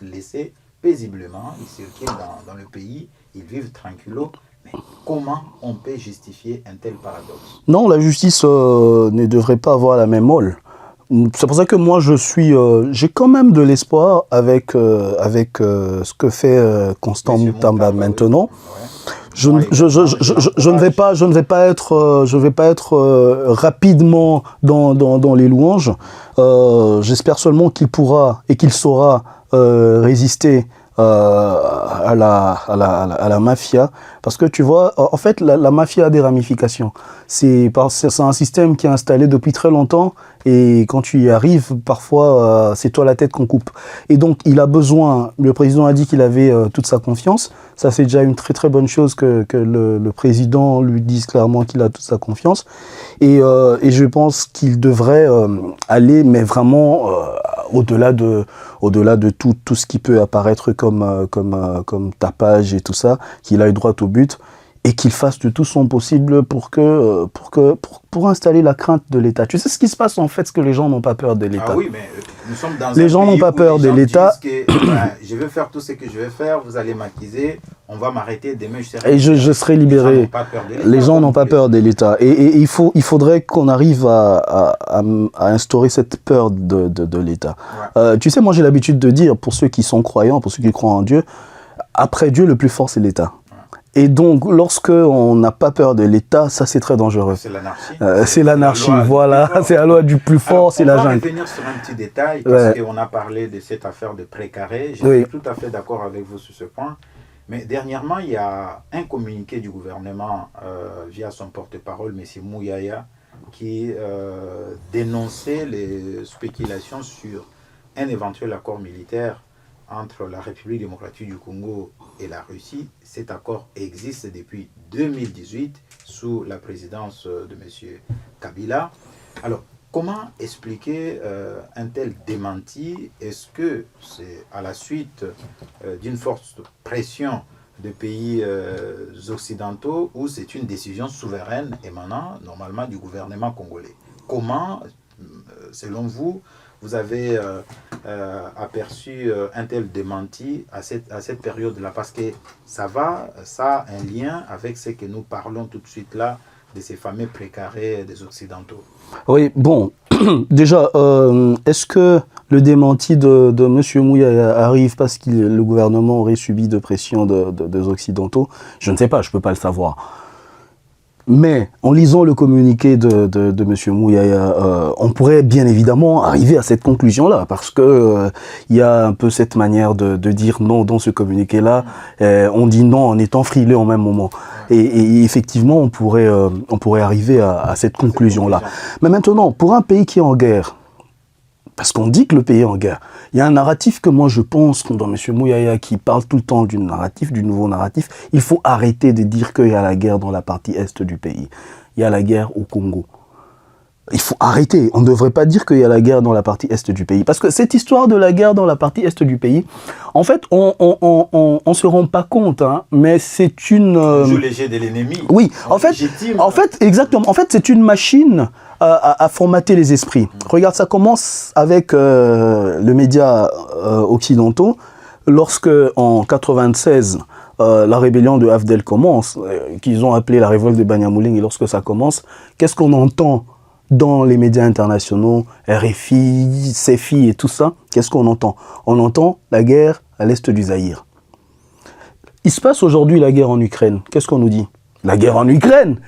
laissés paisiblement, ils circulent dans le pays, ils vivent tranquillos. Mais comment on peut justifier un tel paradoxe? Non, la justice ne devrait pas avoir la même rôle. C'est pour ça que moi, j'ai quand même de l'espoir avec ce que fait Constant Mutamba maintenant. Ouais. Je ne vais pas être rapidement dans les louanges. J'espère seulement qu'il pourra et qu'il saura résister à la mafia, parce que tu vois, en fait, la mafia a des ramifications. C'est un système qui est installé depuis très longtemps, et quand tu y arrives, parfois, c'est toi la tête qu'on coupe. Et donc, il a besoin, le président a dit qu'il avait toute sa confiance. Ça, c'est déjà une très très bonne chose que le président lui dise clairement qu'il a toute sa confiance. Et je pense qu'il devrait aller, mais vraiment au-delà de tout ce qui peut apparaître comme tapage et tout ça, qu'il aille droit au but et qu'il fasse de tout son possible pour installer la crainte de l'État. Tu sais ce qui se passe en fait, c'est que les gens n'ont pas peur de l'État. Ah oui, mais nous sommes dans les gens n'ont pas peur de l'État. Je vais faire tout ce que je vais faire, vous allez m'accuser, on va m'arrêter, demain je serai libéré. Les gens n'ont pas peur de l'État. Et il faudrait qu'on arrive à instaurer cette peur de l'État. Ouais. Tu sais, moi j'ai l'habitude de dire, pour ceux qui sont croyants, pour ceux qui croient en Dieu, après Dieu, le plus fort c'est l'État. Et donc, lorsqu'on n'a pas peur de l'État, ça c'est très dangereux. C'est l'anarchie. C'est l'anarchie, voilà. C'est la loi du plus fort, c'est la jungle. On va revenir sur un petit détail, parce qu'on a parlé de cette affaire de précaré. Je suis tout à fait d'accord avec vous sur ce point. Mais dernièrement, il y a un communiqué du gouvernement via son porte-parole, M. Mouyaya, qui dénonçait les spéculations sur un éventuel accord militaire entre la République démocratique du Congo et la Russie. Cet accord existe depuis 2018 sous la présidence de M. Kabila. Alors, comment expliquer un tel démenti? Est-ce que c'est à la suite d'une forte pression de pays occidentaux ou c'est une décision souveraine émanant normalement du gouvernement congolais? Comment, selon vous, vous avez aperçu un tel démenti à cette période-là? Parce que ça a un lien avec ce que nous parlons tout de suite là, de ces fameux précarés des Occidentaux. Oui, bon, déjà, est-ce que le démenti de M. Mouya arrive parce que le gouvernement aurait subi de pression des Occidentaux? Je ne sais pas, je ne peux pas le savoir. Mais en lisant le communiqué de M. Mouyaya, on pourrait bien évidemment arriver à cette conclusion-là, parce que il y a un peu cette manière de dire non dans ce communiqué-là. On dit non en étant frileux en même moment. Et effectivement, on pourrait arriver à cette conclusion-là. Mais maintenant, pour un pays qui est en guerre, parce qu'on dit que le pays est en guerre, il y a un narratif que moi je pense, dans M. Mouyaya qui parle tout le temps du nouveau narratif, il faut arrêter de dire qu'il y a la guerre dans la partie est du pays. Il y a la guerre au Congo. Il faut arrêter. On ne devrait pas dire qu'il y a la guerre dans la partie est du pays. Parce que cette histoire de la guerre dans la partie est du pays, en fait, on se rend pas compte, hein, mais c'est une... Jeu léger de l'ennemi. Oui, en fait, exactement. En fait, c'est une machine à formater les esprits. Regarde, ça commence avec le média occidentaux. Lorsque, en 96, la rébellion de Afdel commence, qu'ils ont appelé la révolte de Banyamulenge, et lorsque ça commence, qu'est-ce qu'on entend dans les médias internationaux, RFI, CFI et tout ça? Qu'est-ce qu'on entend? On entend la guerre à l'est du Zaïre. Il se passe aujourd'hui la guerre en Ukraine. Qu'est-ce qu'on nous dit? La guerre en Ukraine.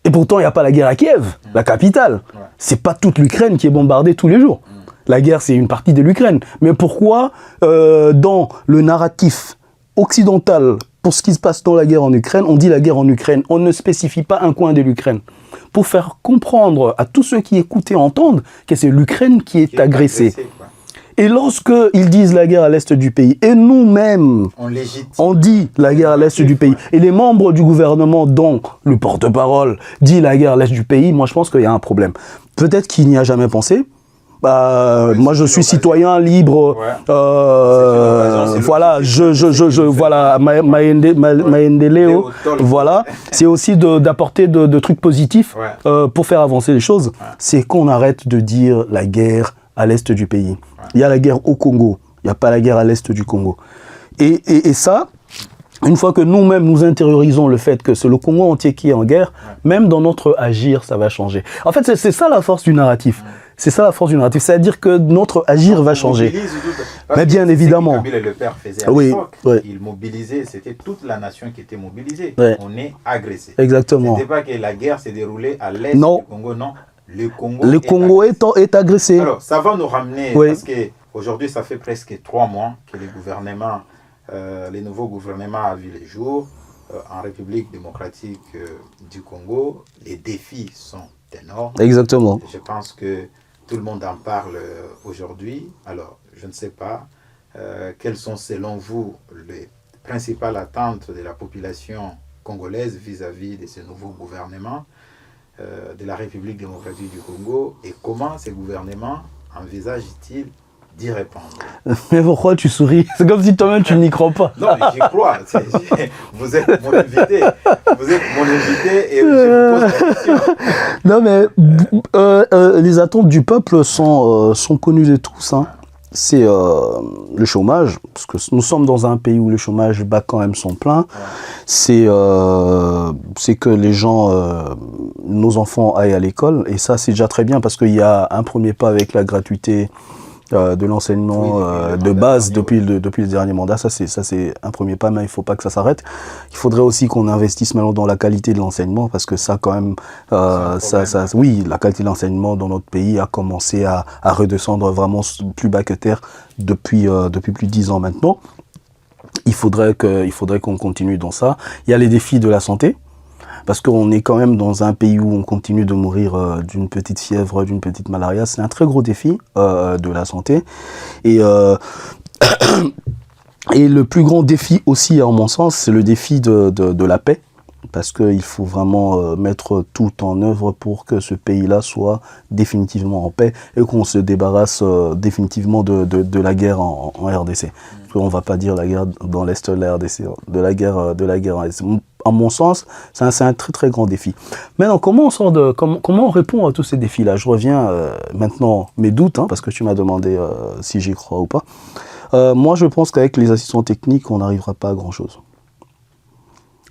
Et pourtant, il n'y a pas la guerre à Kiev, la capitale. C'est pas toute l'Ukraine qui est bombardée tous les jours. La guerre, c'est une partie de l'Ukraine. Mais pourquoi, dans le narratif occidental, pour ce qui se passe dans la guerre en Ukraine, on dit la guerre en Ukraine, on ne spécifie pas un coin de l'Ukraine. Pour faire comprendre à tous ceux qui écoutent et entendent que c'est l'Ukraine qui est agressée. Et lorsqu'ils disent la guerre à l'est du pays, et nous-mêmes, on dit la guerre à l'est du pays, et les membres du gouvernement, dont le porte-parole, dit la guerre à l'est du pays, moi je pense qu'il y a un problème. Peut-être qu'il n'y a jamais pensé. Moi je suis citoyen libre, voilà, voilà, Maendeleo, voilà, c'est aussi d'apporter de trucs positifs pour faire avancer les choses. C'est qu'on arrête de dire la guerre à l'est du pays. Il y a la guerre au Congo, il n'y a pas la guerre à l'est du Congo. Et ça, une fois que nous-mêmes nous intériorisons le fait que c'est le Congo entier qui est en guerre, même dans notre agir, ça va changer. En fait, c'est ça la force du narratif. C'est ça la force du narratif, c'est-à-dire que notre agir va changer. Mais bien évidemment. Kabila le père faisait à l'époque. Il mobilisait, c'était toute la nation qui était mobilisée. On est agressé. Exactement. C'était pas que la guerre s'est déroulée à l'est du Congo, non. Le Congo est agressé. Alors, ça va nous ramener, parce qu'aujourd'hui, ça fait presque 3 mois que les nouveaux gouvernements ont vu les jours. En République démocratique du Congo, les défis sont énormes. Exactement. Je pense que tout le monde en parle aujourd'hui. Alors, je ne sais pas quelles sont selon vous les principales attentes de la population congolaise vis-à-vis de ce nouveau gouvernement de la République démocratique du Congo et comment ce gouvernement envisage-t-il d'y répondre. Mais pourquoi tu souris? C'est comme si toi-même tu n'y crois pas. Non, mais j'y crois. Vous êtes mon invité. Vous êtes mon invité et je vous pose la question. Non, mais les attentes du peuple sont connues de tous. Hein. C'est le chômage, parce que nous sommes dans un pays où le chômage bat quand même son plein. C'est que les gens, nos enfants aillent à l'école, et ça c'est déjà très bien parce qu'il y a un premier pas avec la gratuité de l'enseignement de base depuis le dernier mandat. Ça c'est un premier pas, mais il ne faut pas que ça s'arrête. Il faudrait aussi qu'on investisse maintenant dans la qualité de l'enseignement, parce que ça quand même, oui, la qualité de l'enseignement dans notre pays a commencé à redescendre vraiment plus bas que terre depuis plus de 10 ans maintenant. Il faudrait qu'on continue dans ça. Il y a les défis de la santé, parce qu'on est quand même dans un pays où on continue de mourir d'une petite fièvre, d'une petite malaria. C'est un très gros défi de la santé. Et le plus grand défi aussi, à mon sens, c'est le défi de la paix. Parce qu'il faut vraiment mettre tout en œuvre pour que ce pays-là soit définitivement en paix et qu'on se débarrasse définitivement de la guerre en RDC. Parce qu'on ne va pas dire la guerre dans l'Est de la RDC, de la guerre en RDC. À mon sens, c'est un très très grand défi. Maintenant, comment on répond à tous ces défis-là? Je reviens maintenant mes doutes, hein, parce que tu m'as demandé si j'y crois ou pas. Moi, je pense qu'avec les assistants techniques, on n'arrivera pas à grand-chose.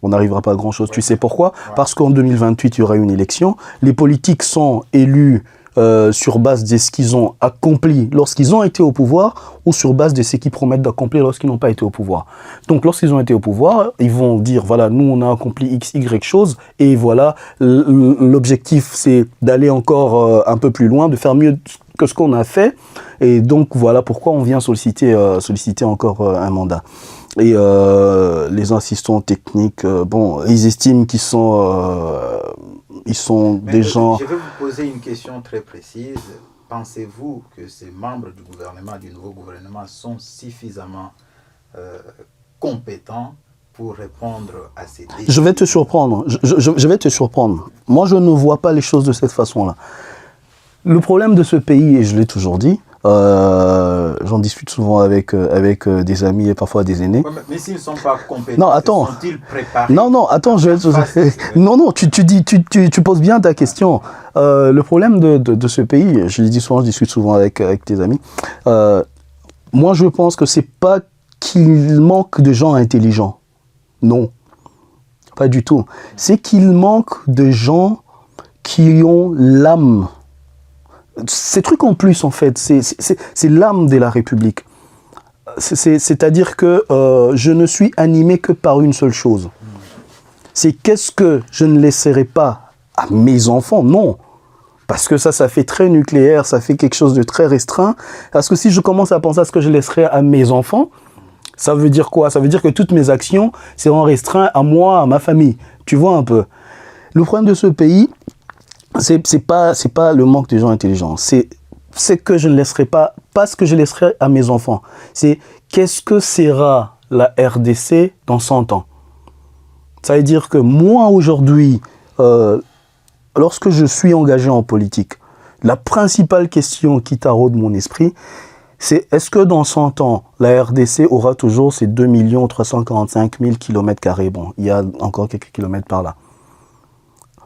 On n'arrivera pas à grand-chose. Tu sais pourquoi? Parce qu'en 2028, il y aura une élection. Les politiques sont élus sur base de ce qu'ils ont accompli lorsqu'ils ont été au pouvoir ou sur base de ce qu'ils promettent d'accomplir lorsqu'ils n'ont pas été au pouvoir. Donc, lorsqu'ils ont été au pouvoir, ils vont dire, voilà, nous, on a accompli X, Y chose, et voilà, l'objectif, c'est d'aller encore un peu plus loin, de faire mieux que ce qu'on a fait, et donc, voilà pourquoi on vient solliciter encore un mandat. Et les assistants techniques, bon, ils estiment qu'ils sont, des gens... Je vais vous poser une question très précise. Pensez-vous que ces membres du gouvernement, du nouveau gouvernement, sont suffisamment compétents pour répondre à ces défis? Je vais te surprendre. Je vais te surprendre. Moi, je ne vois pas les choses de cette façon-là. Le problème de ce pays, et je l'ai toujours dit, j'en discute souvent avec des amis et parfois des aînés. Ouais, mais s'ils ne sont pas compétents, sont-ils préparés? Non, attends, non, tu poses bien ta question. Le problème de ce pays, je l'ai dit souvent, je discute souvent avec tes amis. Moi, je pense que c'est pas qu'il manque de gens intelligents. Non, pas du tout. C'est qu'il manque de gens qui ont l'âme. Ces trucs en plus, en fait, c'est l'âme de la République. C'est-à-dire que je ne suis animé que par une seule chose. C'est qu'est-ce que je ne laisserai pas à mes enfants, non. Parce que ça fait très nucléaire, ça fait quelque chose de très restreint. Parce que si je commence à penser à ce que je laisserai à mes enfants, ça veut dire quoi? Ça veut dire que toutes mes actions seront restreintes à moi, à ma famille. Tu vois un peu. Le problème de ce pays, c'est pas le manque de gens intelligents. C'est que je ne laisserai pas ce que je laisserai à mes enfants. C'est qu'est-ce que sera la RDC dans 100 ans? Ça veut dire que moi, aujourd'hui, lorsque je suis engagé en politique, la principale question qui taraude mon esprit, c'est est-ce que dans 100 ans, la RDC aura toujours ces 2 345 000 km²? Bon, il y a encore quelques kilomètres par là.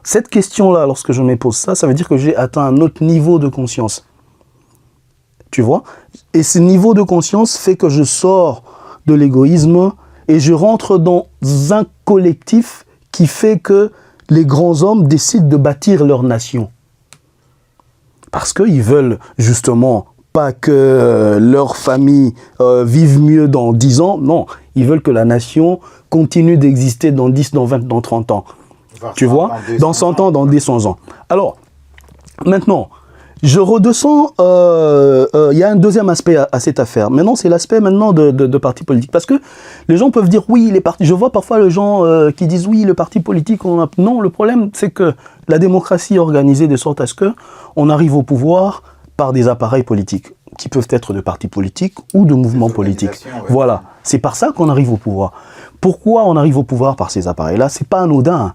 Cette question-là, lorsque je me pose ça, ça veut dire que j'ai atteint un autre niveau de conscience. Tu vois? Et ce niveau de conscience fait que je sors de l'égoïsme et je rentre dans un collectif qui fait que les grands hommes décident de bâtir leur nation. Parce qu'ils veulent justement pas que leur famille vive mieux dans 10 ans. Non, ils veulent que la nation continue d'exister dans 10, dans 20, dans 30 ans. Tu vois? Dans 100 ans, dans 200 ans. Alors, maintenant, je redescends, y a un deuxième aspect à cette affaire. Maintenant, c'est l'aspect maintenant de partis politiques. Parce que les gens peuvent dire, oui, les partis... Je vois parfois les gens qui disent, oui, le parti politique... Non, le problème, c'est que la démocratie est organisée de sorte à ce qu'on arrive au pouvoir par des appareils politiques, qui peuvent être de partis politiques ou de mouvements politiques. Ouais. Voilà, c'est par ça qu'on arrive au pouvoir. Pourquoi on arrive au pouvoir par ces appareils-là? C'est pas anodin.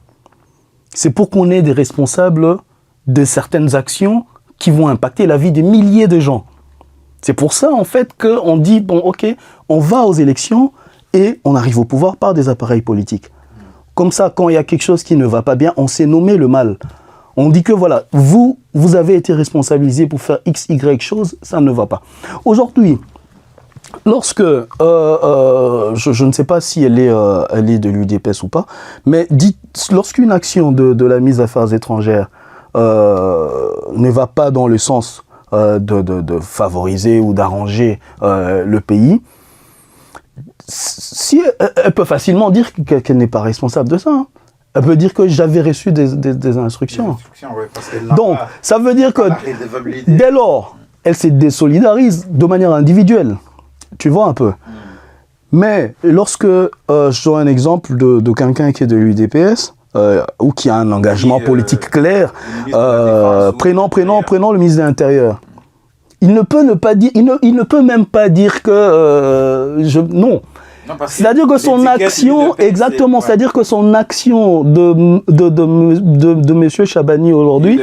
C'est pour qu'on ait des responsables de certaines actions qui vont impacter la vie de milliers de gens. C'est pour ça, en fait, qu'on dit, bon, ok, on va aux élections et on arrive au pouvoir par des appareils politiques. Comme ça, quand il y a quelque chose qui ne va pas bien, on sait nommer le mal. On dit que, voilà, vous avez été responsabilisé pour faire X, Y chose, ça ne va pas. Aujourd'hui, lorsque, je ne sais pas si elle est de l'UDPS ou pas, mais lorsqu'une action de la ministre des Affaires étrangères ne va pas dans le sens de favoriser ou d'arranger le pays, si elle peut facilement dire qu'elle n'est pas responsable de ça. Hein. Elle peut dire que j'avais reçu des instructions. Ouais, parce donc, ça veut dire que dès lors, elle se désolidarise de manière individuelle. Tu vois un peu. Mais lorsque je donne un exemple de quelqu'un qui est de l'UDPS, ou qui a un engagement politique clair, prenons le ministre de l'Intérieur. Il ne peut ne pas dire, il ne peut même pas dire que non. C'est-à-dire que son action, exactement, c'est-à-dire que son action de monsieur Chabani aujourd'hui,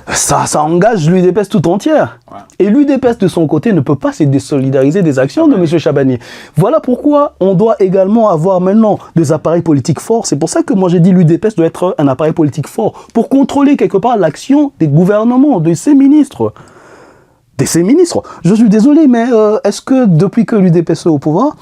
ça engage l'UDPS tout entière. Ouais. Et l'UDPS de son côté ne peut pas se désolidariser des actions de monsieur Chabani. Voilà pourquoi on doit également avoir maintenant des appareils politiques forts. C'est pour ça que moi j'ai dit l'UDPS doit être un appareil politique fort pour contrôler quelque part l'action des gouvernements, de ses ministres. Je suis désolé, mais est-ce que depuis que l'UDPS est au pouvoir,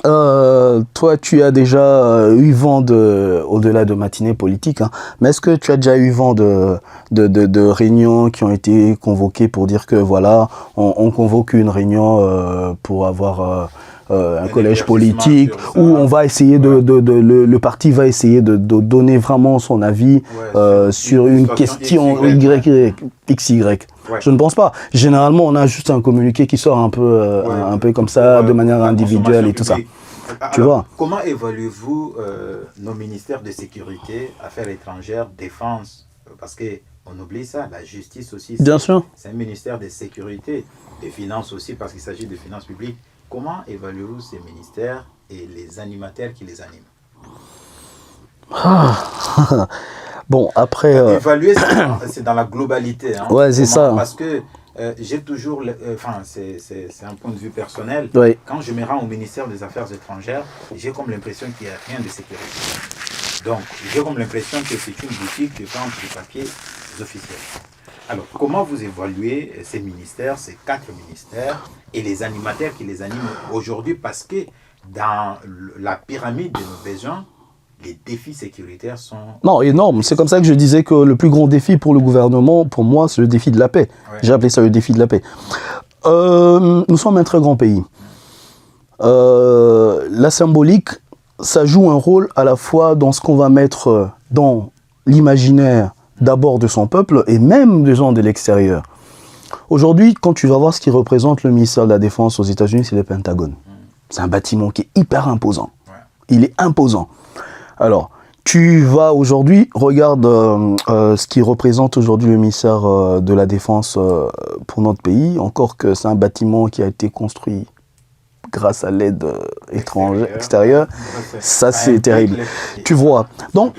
toi, tu as déjà eu vent au-delà de matinées politiques, hein, mais est-ce que tu as déjà eu vent de réunions qui ont été convoquées pour dire que voilà, on convoque une réunion pour avoir un collège politique où on va essayer le parti va essayer de donner vraiment son avis sur une question XY. Ouais. Je ne pense pas. Généralement, on a juste un communiqué qui sort un peu comme ça, de manière individuelle et tout ça. Alors, tu vois. Comment évaluez-vous nos ministères de sécurité, affaires étrangères, défense? Parce qu'on oublie ça, la justice aussi. Bien sûr. C'est un ministère de sécurité, des finances aussi, parce qu'il s'agit de finances publiques. Comment évaluez-vous ces ministères et les animateurs qui les animent? Bon, après... Évaluer, c'est dans la globalité. Hein. Ouais, c'est ça. Parce que j'ai toujours... c'est un point de vue personnel. Oui. Quand je me rends au ministère des Affaires étrangères, j'ai comme l'impression qu'il n'y a rien de sécurisé. Donc, j'ai comme l'impression que c'est une boutique de vente de papiers officiels. Alors, comment vous évaluez ces ministères, ces 4 ministères, et les animateurs qui les animent aujourd'hui? Parce que dans la pyramide de nos besoins, les défis sécuritaires sont... Non, énormes. C'est comme ça que je disais que le plus grand défi pour le gouvernement, pour moi, c'est le défi de la paix. Ouais. J'ai appelé ça le défi de la paix. Nous sommes un très grand pays. La symbolique, ça joue un rôle à la fois dans ce qu'on va mettre dans l'imaginaire d'abord de son peuple et même des gens de l'extérieur. Aujourd'hui, quand tu vas voir ce qui représente le ministère de la Défense aux États-Unis, c'est le Pentagone. C'est un bâtiment qui est hyper imposant. Il est imposant. Alors, tu vas aujourd'hui, regarde ce qui représente aujourd'hui le ministère de la Défense pour notre pays, encore que c'est un bâtiment qui a été construit grâce à l'aide extérieure. Ça, c'est terrible. Tu vois. Donc,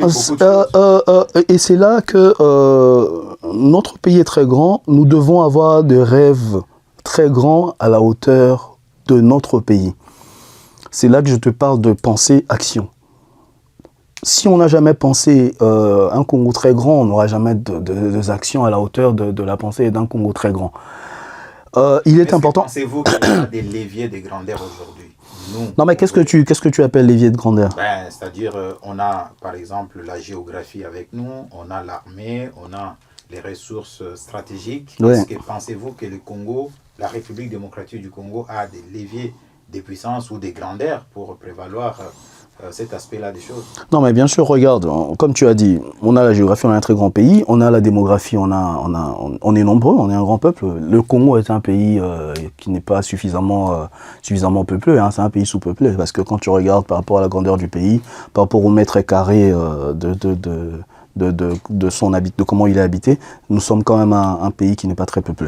et c'est là que notre pays est très grand. Nous devons avoir des rêves très grands à la hauteur de notre pays. C'est là que je te parle de pensée-action. Si on n'a jamais pensé un Congo très grand, on n'aura jamais des actions à la hauteur de la pensée d'un Congo très grand. Il est important. Pensez-vous qu'il y a des leviers de grandeur aujourd'hui? Non, mais qu'est-ce que tu appelles levier de grandeur? C'est-à-dire, on a par exemple la géographie avec nous, on a l'armée, on a les ressources stratégiques. Ouais. Pensez-vous que le Congo, la République démocratique du Congo, a des leviers de puissance ou des grandeurs pour prévaloir cet aspect-là des choses? Non, mais bien sûr, regarde, comme tu as dit, on a la géographie, on a un très grand pays, on a la démographie, on est nombreux, on est un grand peuple. Le Congo est un pays qui n'est pas suffisamment peuplé, hein, c'est un pays sous-peuplé, parce que quand tu regardes par rapport à la grandeur du pays, par rapport au mètre carré de comment il est habité, nous sommes quand même un pays qui n'est pas très peuplé.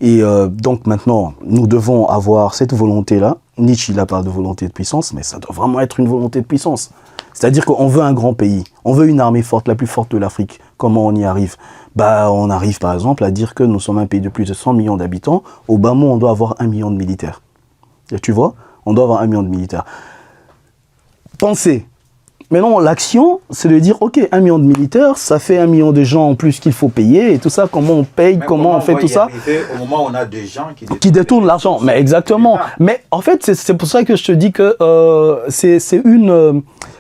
Et donc maintenant, nous devons avoir cette volonté-là. Nietzsche, il a parlé de volonté de puissance, mais ça doit vraiment être une volonté de puissance. C'est-à-dire qu'on veut un grand pays, on veut une armée forte, la plus forte de l'Afrique. Comment on y arrive? On arrive par exemple à dire que nous sommes un pays de plus de 100 millions d'habitants. Au bas mot, on doit avoir 1 million de militaires. Et tu vois, on doit avoir 1 million de militaires. Pensez. Mais non, l'action, c'est de dire, ok, 1 million de militaires, ça fait 1 million de gens en plus qu'il faut payer, et tout ça, comment on paye, comment on fait tout ça. Au moment où on a des gens qui détournent l'argent, mais exactement. Mais en fait, c'est pour ça que je te dis que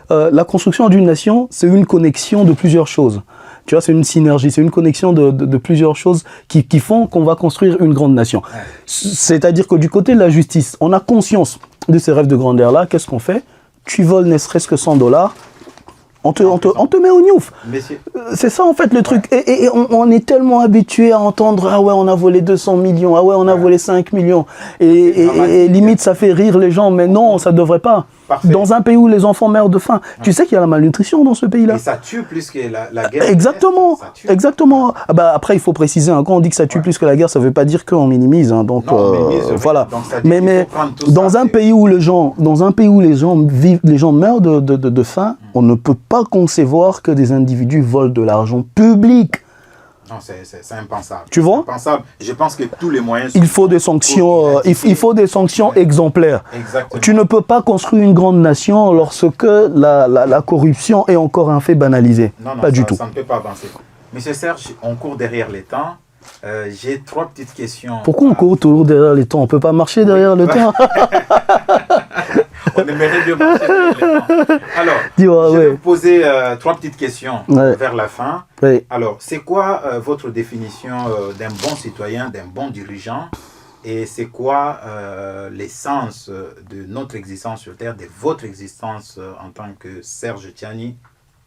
la construction d'une nation, c'est une connexion de plusieurs choses. Tu vois, c'est une synergie, c'est une connexion de plusieurs choses qui font qu'on va construire une grande nation. Ouais. C'est-à-dire que du côté de la justice, on a conscience de ces rêves de grandeur-là, qu'est-ce qu'on fait? Tu voles ne serait-ce que $100, on te met au gnouf. C'est ça en fait le truc. Et on est tellement habitué à entendre « Ah ouais, on a volé 200 millions, ah ouais, on a volé 5 millions ». Et limite, ça fait rire les gens, mais non, ça ne devrait pas. Parfait. Dans un pays où les enfants meurent de faim, tu sais qu'il y a la malnutrition dans ce pays-là. Et ça tue plus que la guerre. Exactement, exactement. Après, il faut préciser, hein, quand on dit que ça tue plus que la guerre, ça ne veut pas dire qu'on minimise. Hein, donc voilà. Donc, mais dans un pays où les gens vivent, les gens meurent de faim, on ne peut pas concevoir que des individus volent de l'argent public. Non, c'est impensable. Tu vois? Impensable. Je pense que tous les moyens... Il faut des sanctions, il faut des sanctions exemplaires. Exactement. Tu ne peux pas construire une grande nation lorsque la corruption est encore un fait banalisé. Non, pas du tout. Ça ne peut pas avancer. Monsieur Serge, on court derrière les temps. J'ai 3 petites questions. Pourquoi on court toujours derrière les temps? On ne peut pas marcher derrière le temps. On aimerait bien marcher derrière les temps. Alors, je vais vous poser 3 petites questions vers la fin. Ouais. Alors, c'est quoi votre définition d'un bon citoyen, d'un bon dirigeant? Et c'est quoi l'essence de notre existence sur Terre, de votre existence en tant que Serge Tiani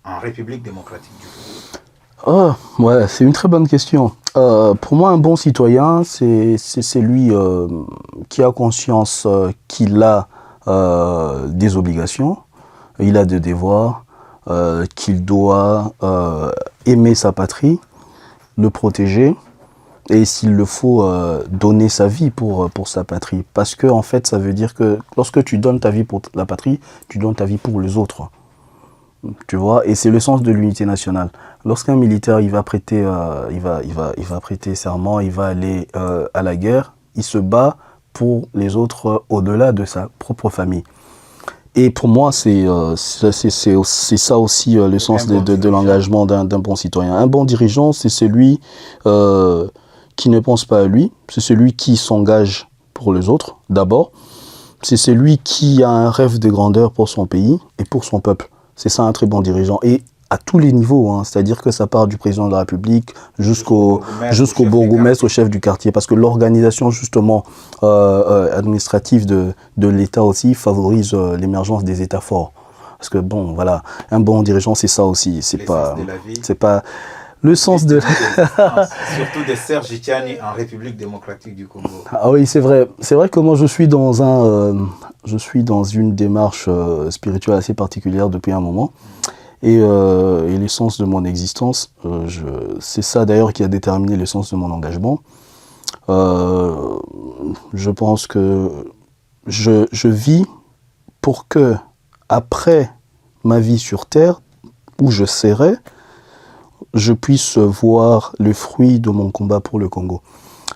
en République démocratique du Congo? Oh, ouais, c'est une très bonne question. Pour moi, un bon citoyen, c'est celui qui a conscience qu'il a des obligations, il a des devoirs, qu'il doit aimer sa patrie, le protéger, et s'il le faut, donner sa vie pour sa patrie. Parce que, en fait, ça veut dire que lorsque tu donnes ta vie pour la patrie, tu donnes ta vie pour les autres. Tu vois, et c'est le sens de l'unité nationale. Lorsqu'un militaire il va prêter serment, il va aller à la guerre, il se bat pour les autres au-delà de sa propre famille. Et pour moi, c'est ça aussi le sens de l'engagement d'un bon citoyen. Un bon dirigeant, c'est celui qui ne pense pas à lui, c'est celui qui s'engage pour les autres d'abord, c'est celui qui a un rêve de grandeur pour son pays et pour son peuple. C'est ça un très bon dirigeant. Et à tous les niveaux, hein, c'est-à-dire que ça part du président de la République jusqu'au bourgmestre, au chef du quartier, parce que l'organisation justement administrative de l'État aussi favorise l'émergence des États forts. Parce que bon, voilà, un bon dirigeant, c'est ça aussi. C'est pas le sens de... Surtout de Serge Tchiani en République démocratique du Congo. Ah oui, c'est vrai. C'est vrai que moi, je suis dans une démarche spirituelle assez particulière depuis un moment. Et l'essence de mon existence, c'est ça d'ailleurs qui a déterminé l'essence de mon engagement. Je pense que je vis pour que, après ma vie sur Terre, où je serai, je puisse voir le fruit de mon combat pour le Congo.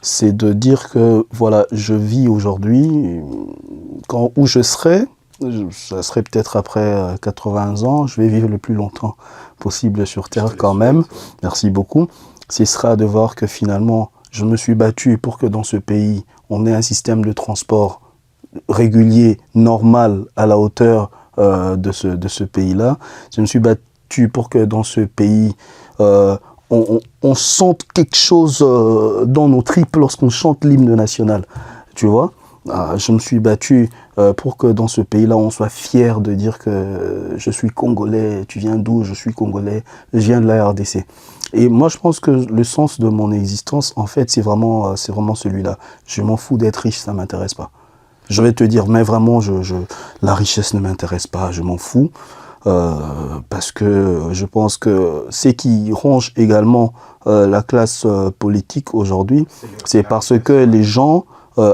C'est de dire que, voilà, je vis aujourd'hui, où je serai, ça serait peut-être après 80 ans, je vais vivre le plus longtemps possible sur Terre quand même. Merci beaucoup. Ce sera de voir que finalement, je me suis battu pour que dans ce pays, on ait un système de transport régulier, normal, à la hauteur de ce pays-là. Je me suis battu pour que dans ce pays, on sente quelque chose dans nos tripes lorsqu'on chante l'hymne national. Tu vois ? Je me suis battu pour que dans ce pays-là, on soit fier de dire que je suis congolais, tu viens d'où? Je suis congolais, je viens de la RDC. Et moi, je pense que le sens de mon existence, en fait, c'est vraiment celui-là. Je m'en fous d'être riche, ça m'intéresse pas. Je vais te dire, mais vraiment, la richesse ne m'intéresse pas, je m'en fous. Parce que je pense que ce qui ronge également la classe politique aujourd'hui, c'est parce que les gens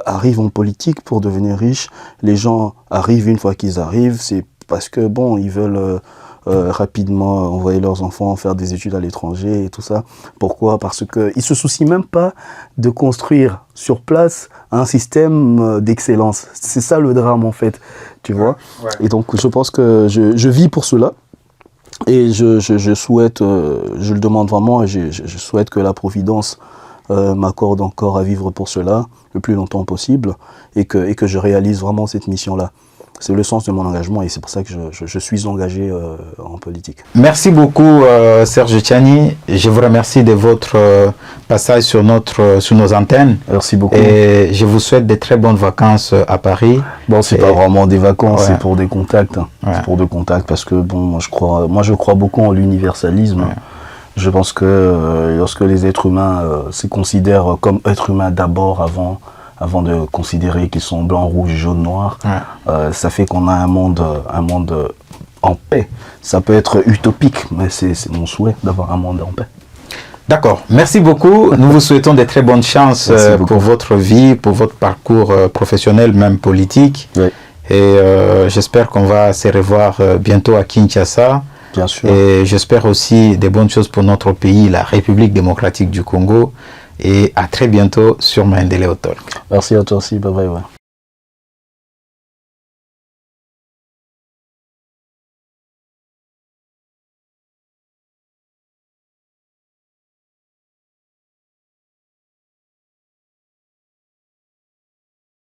arrivent en politique pour devenir riches. Les gens arrivent une fois qu'ils arrivent, c'est parce que bon, ils veulent rapidement envoyer leurs enfants faire des études à l'étranger et tout ça. Pourquoi? Parce qu'ils ne se soucient même pas de construire sur place un système d'excellence. C'est ça le drame en fait, tu vois. Ouais. Et donc je pense que je vis pour cela. Et je souhaite, je le demande vraiment, et je souhaite que la Providence m'accorde encore à vivre pour cela le plus longtemps possible et que je réalise vraiment cette mission-là. C'est le sens de mon engagement et c'est pour ça que je suis engagé en politique. Merci beaucoup Serge Tchiani. Je vous remercie de votre passage sur nos antennes. Merci beaucoup. Et je vous souhaite de très bonnes vacances à Paris. Bon, c'est pas vraiment des vacances, ouais. C'est pour des contacts. Hein. Ouais. C'est pour des contacts parce que bon, moi je crois beaucoup en l'universalisme. Ouais. Je pense que lorsque les êtres humains se considèrent comme êtres humains d'abord avant de considérer qu'ils sont blancs, rouges, jaunes, noirs, ouais. Ça fait qu'on a un monde en paix. Ça peut être utopique, mais c'est mon souhait d'avoir un monde en paix. D'accord, merci beaucoup. Nous vous souhaitons de très bonnes chances pour votre vie, pour votre parcours professionnel, même politique. Oui. Et j'espère qu'on va se revoir bientôt à Kinshasa. Bien sûr. Et j'espère aussi des bonnes choses pour notre pays, la République démocratique du Congo. Et à très bientôt sur Maendeleo Talk. Merci à toi aussi, bye bye. Ouais.